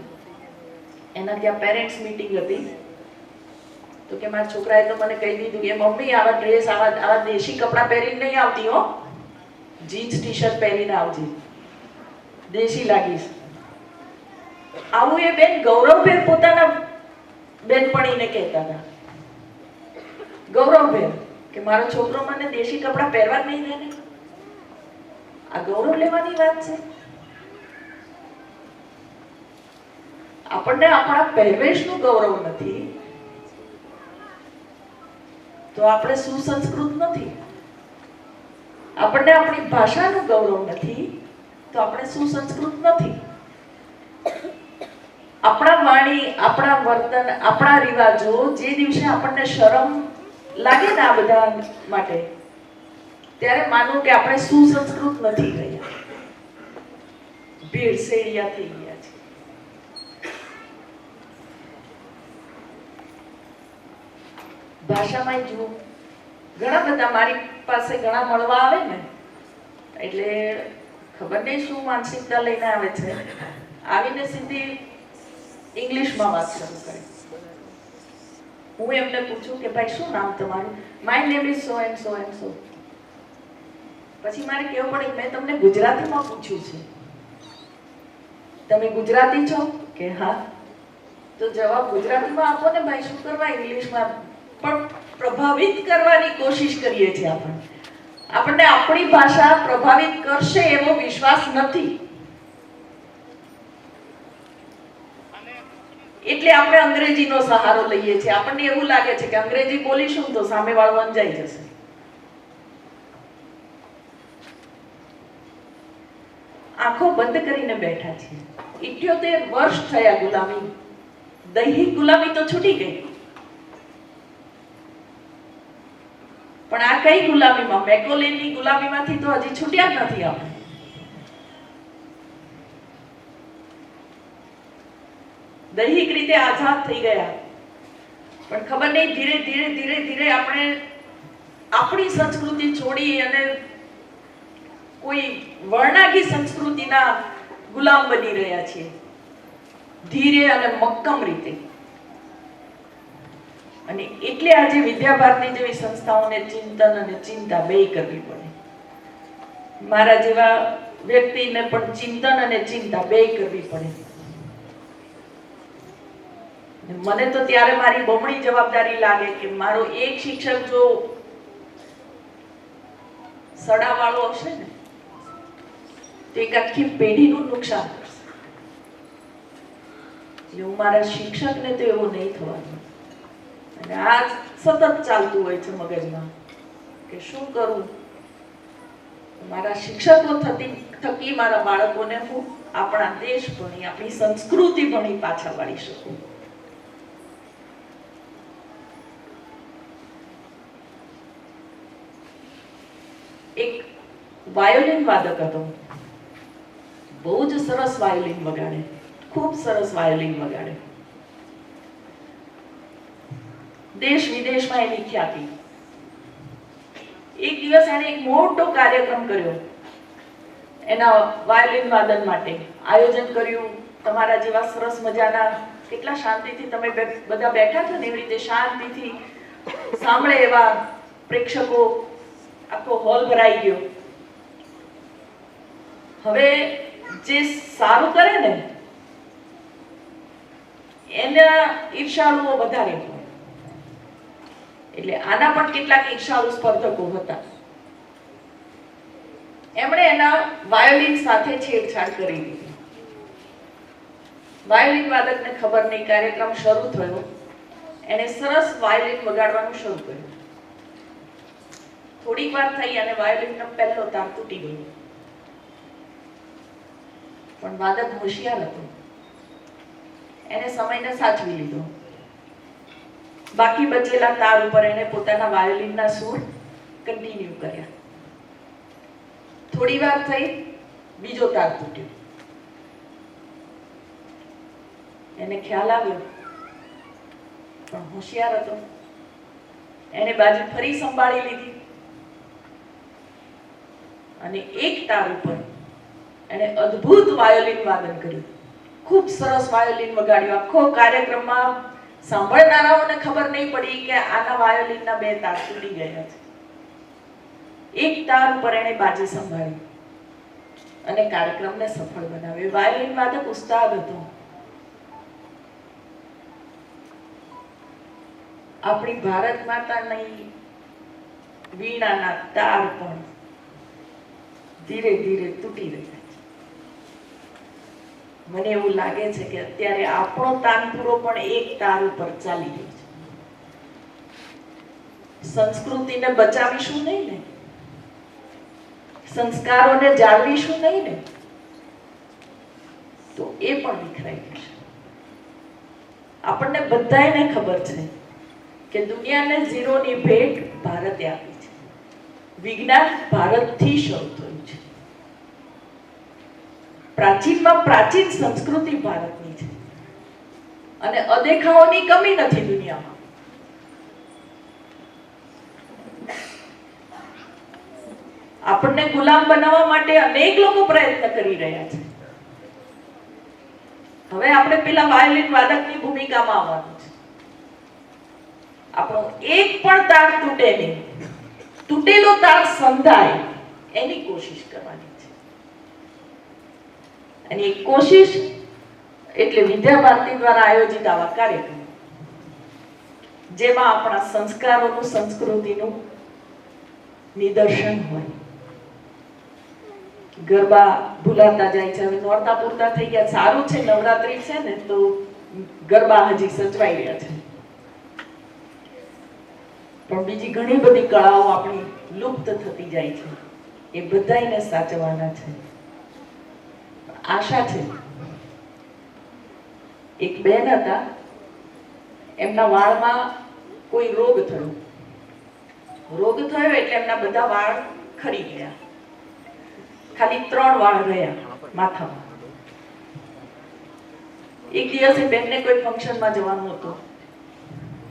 એના ત્યાં પેરેન્ટ્સ મીટિંગ હતી, તો કે મારા છોકરાએ તો મને કહી દીધું કે મમ્મી આવા ડ્રેસ, આવા દેશી કપડાં પહેરીને નહીં આવતી હો, જીન્સ ટી શર્ટ પહેરીને આવજે, દેશી લાગીશ. આવું એ બેન ગૌરવભેર પોતાના બેનપણીને કહેતા હતા. ગૌરવભેર કે મારો છોકરો મને દેશી કપડાં પહેરવા જ નહીં દે ને. આ ગૌરવ લેવાની વાત છે? આપણને આપણા પહેરવેશનું ગૌરવ નથી તો આપણે સુસંસ્કૃત નથી. આપણને આપણી ભાષાનું ગૌરવ નથી તો આપણે સુસંસ્કૃત નથી. આપણા વાણી, આપણા વર્તન, આપણા રિવાજો, જે દિવસે આપણને શરમ લાગે ને આ બધા માટે, ત્યારે માનવું કે આપણે સુસંસ્કૃત નથી રહ્યા, ભેળસેળિયા થઈ ગયા છે. ભાષામાં જુઓ, ઘણા બધા મારી પાસે ઘણા મળવા આવે ને એટલે ખબર નહીં શું માનસિકતા લઈને આવે છે, આવીને સીધી ઇંગ્લિશમાં વાત શરૂ કરે. હું એમને પૂછું કે ભાઈ શું નામ તમારું? My name is so and so and so. પછી મારે કહેવું પડે મેં તમને ગુજરાતીમાં પૂછ્યું છે, તમે ગુજરાતી છો કે હા? તો જવાબ ગુજરાતીમાં આપો ને ભાઈ, શું કરવા ઇંગ્લિશમાં? પણ પ્રભાવિત કરવાની કોશિશ કરીએ છીએ આપણે. આપણને આપણી ભાષા પ્રભાવિત કરશે એવો વિશ્વાસ નથી, એટલે આપણે અંગ્રેજીનો સહારો લઈએ છીએ. આપણને એવું લાગે છે કે અંગ્રેજી બોલીશું તો સામેવાળો અંજાઈ જશે. આંખો બંધ કરીને બેઠા છીએ. 78 વર્ષ થયા ગુલામી. દૈહિક ગુલામી તો છૂટી ગઈ, પણ આ કઈ ગુલામીમાં? મેકોલેનની ગુલામીમાંથી તો હજી છૂટ્યા જ નથી આપણે. દૈહિક રીતે આઝાદ થઈ ગયા, પણ ખબર નહીં ધીરે ધીરે ધીરે ધીરે આપણે આપણી સંસ્કૃતિ છોડી અને કોઈ વર્ણાગી સંસ્કૃતિના ગુલામ બની રહ્યા છીએ, ધીરે અને મક્કમ રીતે. અને એટલે આજે વિદ્યાભારતી જેવી સંસ્થાઓને ચિંતન અને ચિંતા બેય કરવી પડે. મારા જેવા વ્યક્તિને પણ ચિંતન અને ચિંતા બેય કરવી પડે. મને તો ત્યારે મારી બમણી જવાબદારી લાગે કે મારો એક શિક્ષક જો સડાવાળો હશે ને તો એક આખી પેઢીનું નુકસાન કરશે. એટલે હું મારા શિક્ષકને તો એવું નહીં થવાનું. અને આ સતત ચાલતું હોય છે મગજમાં કે શું કરું, મારા શિક્ષકો થકી મારા બાળકોને હું આપણા દેશ ભણી, આપણી સંસ્કૃતિ ભણી પાછા વાળી શકું. એક વાયોલિન વાદક હતો, બહુ જ સરસ વાયોલિન વગાડે, ખૂબ સરસ વાયોલિન વગાડે. દેશ વિદેશમાં એની ખ્યાતિ. એક દિવસ એને એક મોટો કાર્યક્રમ કર્યો એના વાયોલિન વાદન માટે. આયોજન કર્યું, તમારા જેવા સરસ મજાના, કેટલા શાંતિથી તમે બધા બેઠા છો ને એવી રીતે શાંતિથી સાંભળે એવા પ્રેક્ષકો, આખો હોલ ભરાઈ ગયો. હવે જે સારું કરે ને એના ઈર્ષાળુઓ વધારે હોય. એટલે આના પણ કેટલાક ઈર્ષાળુ સ્પર્ધકો હતા. એમણે એના વાયોલિન સાથે છેડછાડ કરી દીધી. વાયોલિન વાદકને ખબર નહીં, કાર્યક્રમ શરૂ થયો, એને સરસ વાયોલિન વગાડવાનું શરૂ કર્યું. થોડીક વાર થઈ અને વાયોલિનનો પહેલો તાર તૂટી ગયો. પણ વાદક હોશિયાર હતો, એને સમયને સાચવી લીધો. બાકી બચેલા તાર ઉપર એને પોતાના વાયોલિનના સૂર કન્ટિન્યુ કર્યા. થોડી વાર થઈ, બીજો તાર તૂટ્યો. એને ખ્યાલ આવ્યો, પણ હોશિયાર હતો, એને બાજુ ફરી સંભાળી લીધી અને એક તાર ઉપર એને અદ્ભુત વાયોલિન વાદન કર્યું. ખૂબ સરસ વાયોલિન વગાડ્યું. આખો કાર્યક્રમમાં સાંભળનારાઓને ખબર નહીં પડી કે આના વાયોલિનના બે તાર તૂટી ગયા છે. એક તાર ઉપર એને બાજી સંભાળી અને કાર્યક્રમને સફળ બનાવ્યો. વાયોલિન વાદક ઉસ્તાદ હતો. આપણી ભારત માતાની વીણાના તાર પણ ધીરે ધીરે તૂટી રહ્યા છે. મને એવું લાગે છે કે અત્યારે આપણો તાનપુરો પણ એક તાર ઉપર ચાલી રહ્યો છે. સંસ્કૃતિને બચાવીશું નહીં ને, સંસ્કારોને જાળવીશું નહીં ને, તો એ પણ વિખરાઈ જશે. આપણને બધાને ખબર છે કે દુનિયાને ઝીરોની ભેટ ભારતે આપી છે. વિજ્ઞાન ભારતથી શરૂ થયું છે. પ્રાચીનમાં પ્રાચીન સંસ્કૃતિ ભારતની છે અને અદેખાઓની કમી નથી દુનિયામાં. આપણને ગુલામ બનાવવા માટે અનેક લોકો પ્રયત્ન કરી રહ્યા છે. હવે આપણે પેલા વાયોલિન વાદકની ભૂમિકામાં આવવાનું છે. આપણો એક પણ તાર તૂટે નહીં, તૂટેલો તાર સંધાય એની કોશિશ કરવાની છે. અને એ કોશિશ એટલે વિદ્યાભારતી દ્વારા આયોજિત આવા કાર્યક્રમ, જેમાં આપણા સંસ્કારોનું, સંસ્કૃતિનું નિદર્શન હોય. ગરબા ભૂલાતા જાય છે. હવે નોરતા પૂરતા થઈ ગયા, સારું છે નવરાત્રી છે ને તો ગરબા હજી સચવાઈ રહ્યા છે, પણ બીજી ઘણી બધી કળાઓ આપણી લુપ્ત થતી જાય છે. એ બધાને સાચવવાના છે. આશા છે, એક બેન હતા, એમના વાળમાં કોઈ રોગ થયો એટલે એમના બધા વાળ ખરી ગયા. ખાલી 3 વાળ રહ્યા માથામાં. એક દિવસે બેનને કોઈ ફંક્શનમાં જવાનું હતું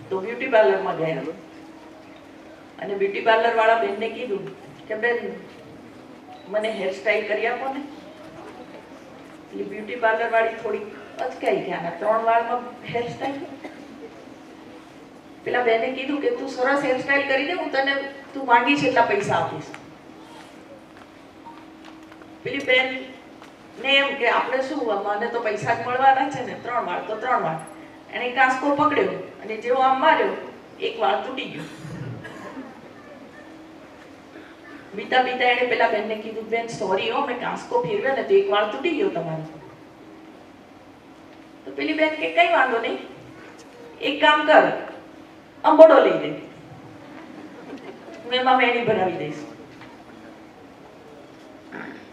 તો બ્યુટી પાર્લરમાં ગયા અને બ્યુટી પાર્લર વાળા બેનને કીધું કે બેન મને હેરસ્ટાઈલ કરી આપો ને. એટલે બ્યુટી પાર્લર વાળી થોડી અચકાઈ ગયા, 3 વાળમાં હેરસ્ટાઈલ. પેલા બેને કીધું કે તું સરસ હેરસ્ટાઈલ કરી દે, હું તને તું માંગીશ એટલા પૈસા આપીશ. પેલી બેન ને એમ કે આપણે શું, મને તો પૈસા જ મળવાના છે ને, 3 વાળ તો 3 વાળ. એને કાંસકો પકડ્યો અને જેવો આમ માર્યો, એક વાળ તૂટી ગયો. બીતા બીતા એને પેલા બેનને કીધું, બેન સોરી હો, મેં કાંસકો ફેરવ્યો ને તો એક વાળ તૂટી ગયો તમારો. તો પેલી બેન કે કઈ વાંધો નહીં, એક કામ કર, અંબોડો લઈ દે, હું એમાં વેણી ભરાવી દઈશ.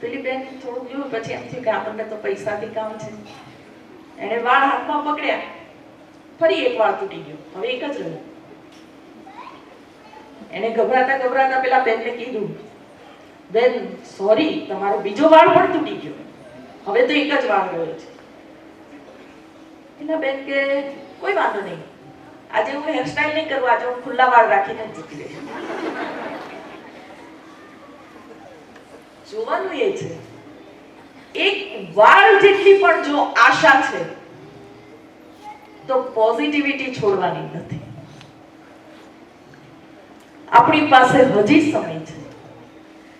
પેલી બેન થોડું જોયું, પછી એમ થયું કે આપણને તો પૈસાથી કામ છે. એને વાળ હાથમાં પકડ્યા, ફરી એક વાળ તૂટી ગયો, હવે એક જ રહ્યો. એને ગભરાતા ગભરાતા પેલા બેનને કીધું, બેન સોરી, તમારો બીજો વાળ પણ તૂટી ગયો, હવે તો એક જ વાળ રહ્યો છે. એના બેન કે કોઈ વાંધો નહીં, આજે હું હેરસ્ટાઈલ નહીં કરું, આજે હું ખુલ્લા વાળ રાખીને જ જતી રહીશ. જોવાનું એ છે, એક વાળ જેટલી પણ જો આશા છે તો પોઝિટિવિટી છોડવાની નથી. આપણી પાસે હજી સમય છે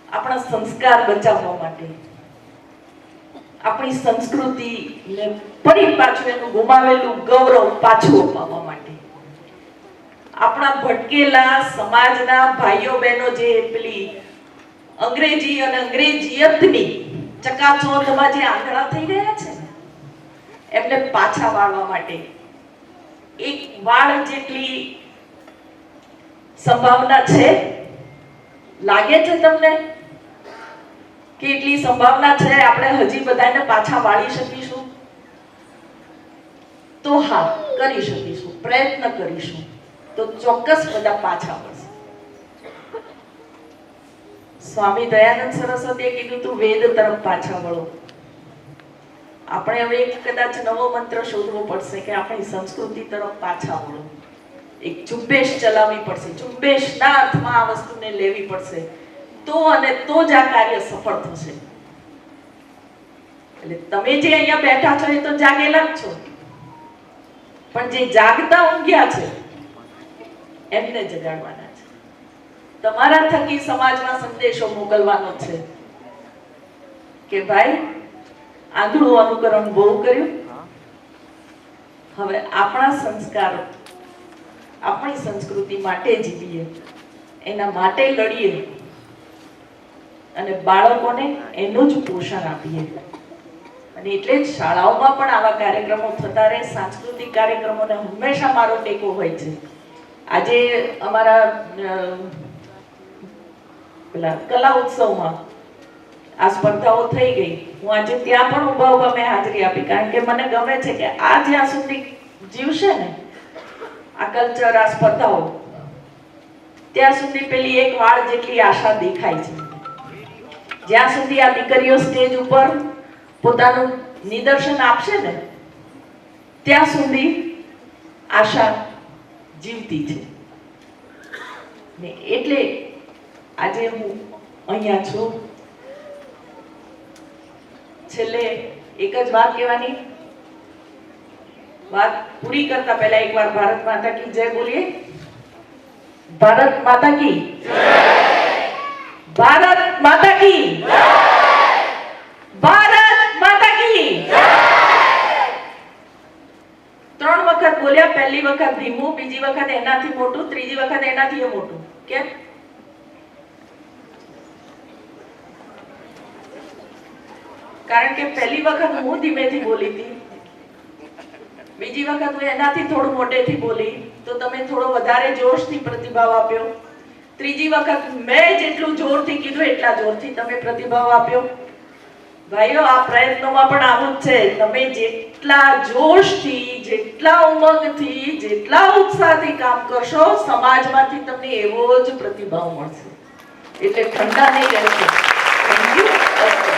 આપણા સંસ્કાર બચાવવા માટે, આપણી સંસ્કૃતિને ફરી પાછું એનું ગુમાવેલું ગૌરવ પાછું અપાવવા માટે. આપણા ભટકેલા સમાજના ભાઈઓ બહેનો જે પેલી અંગ્રેજી અને અંગ્રેજીયતની ચકાચોંધમાં જે આંધળા થઈ ગયા છે ને, એમને પાછા વાળવા માટે એક વાળ જેટલી સંભાવના છે. લાગે છે તમને કે એટલી સંભાવના છે આપણે હજી બધાને પાછા વાળી શકીશું? તો હા, કરી શકીશું, પ્રયત્ન કરીશું તો ચોક્કસ બધા પાછા વળશે. સ્વામી દયાનંદ સરસ્વતીએ કીધું તું વેદ તરફ પાછા વળો. આપણે હવે એક કદાચ નવો મંત્ર શોધવો પડશે કે આપણી સંસ્કૃતિ તરફ પાછા વળો. એક ઝુંબેશ ચલાવવી પડશે, ઝુંબેશના અર્થમાં આ વસ્તુને લેવી પડશે, તો અને તો જ આ કાર્ય સફળ થશે. એટલે તમે જે અહીંયા બેઠા છો એ તો જાગેલા જ છો, પણ જે જાગતા ઊંઘ્યા છે એમને જગાડવાના છે. તમારા થકી સમાજમાં સંદેશો મોકલવાનો છે કે ભાઈ આંધળું અનુકરણ બહુ કર્યું, હવે આપણા સંસ્કારો આપણી સંસ્કૃતિ માટે જીવીએ, એના માટે લડીએ અને બાળકોને એનું જ પોષણ આપીએ. અને એટલે જ શાળાઓમાં પણ આવા કાર્યક્રમો થતા રહે. સાંસ્કૃતિક કાર્યક્રમોને હંમેશા મારો ટેકો હોય છે. આજે અમારા પેલા કલા ઉત્સવમાં આ સ્પર્ધાઓ થઈ ગઈ, હું આજે ત્યાં પણ ઊભા ઊભા મેં હાજરી આપી, કારણ કે મને ગમે છે કે આ જ્યાં સુધી જીવશે ને આ કલ્ચર, આ સ્પર્ધાઓ, ત્યાં સુધી પેલી એક વાળ જેટલી આશા દેખાય છે. જ્યાં સુધી આ દીકરીઓ સ્ટેજ ઉપર પોતાનું નિદર્શન આપશે ને ત્યાં સુધી આશા જીવતી છે. ને એટલે આજે હું અહીંયા છું. છેલ્લે એક જ વાત કહેવાની, વાત પૂરી કરતા પહેલા એકવાર ભારત માતા કી જય બોલીએ. ભારત માતા કી જય, ભારત માતા કી જય, ભારત માતા કી જય. 3 વખત બોલ્યા. પહેલી વખત ધીમું, બીજી વખત એનાથી મોટું, ત્રીજી વખત એનાથી મોટું. કેમ? કારણ કે પહેલી વખત હું ધીમેથી બોલી હતી, બીજી વખત હું એનાથી થોડું મોટેથી બોલી તો તમે થોડો વધારે જોશથી પ્રતિભાવ આપ્યો, ત્રીજી વખત મેં જેટલું જોરથી કીધું એટલા જોરથી તમે પ્રતિભાવ આપ્યો. ભાઈઓ, આ પ્રયત્નોમાં પણ આવું જ છે. તમે જેટલા જોશથી, જેટલા ઉમંગથી, જેટલા ઉત્સાહથી કામ કરશો, સમાજમાંથી તમને એવો જ પ્રતિભાવ મળશે. એટલે ઠંડા નહીં રહેશો. Thank you.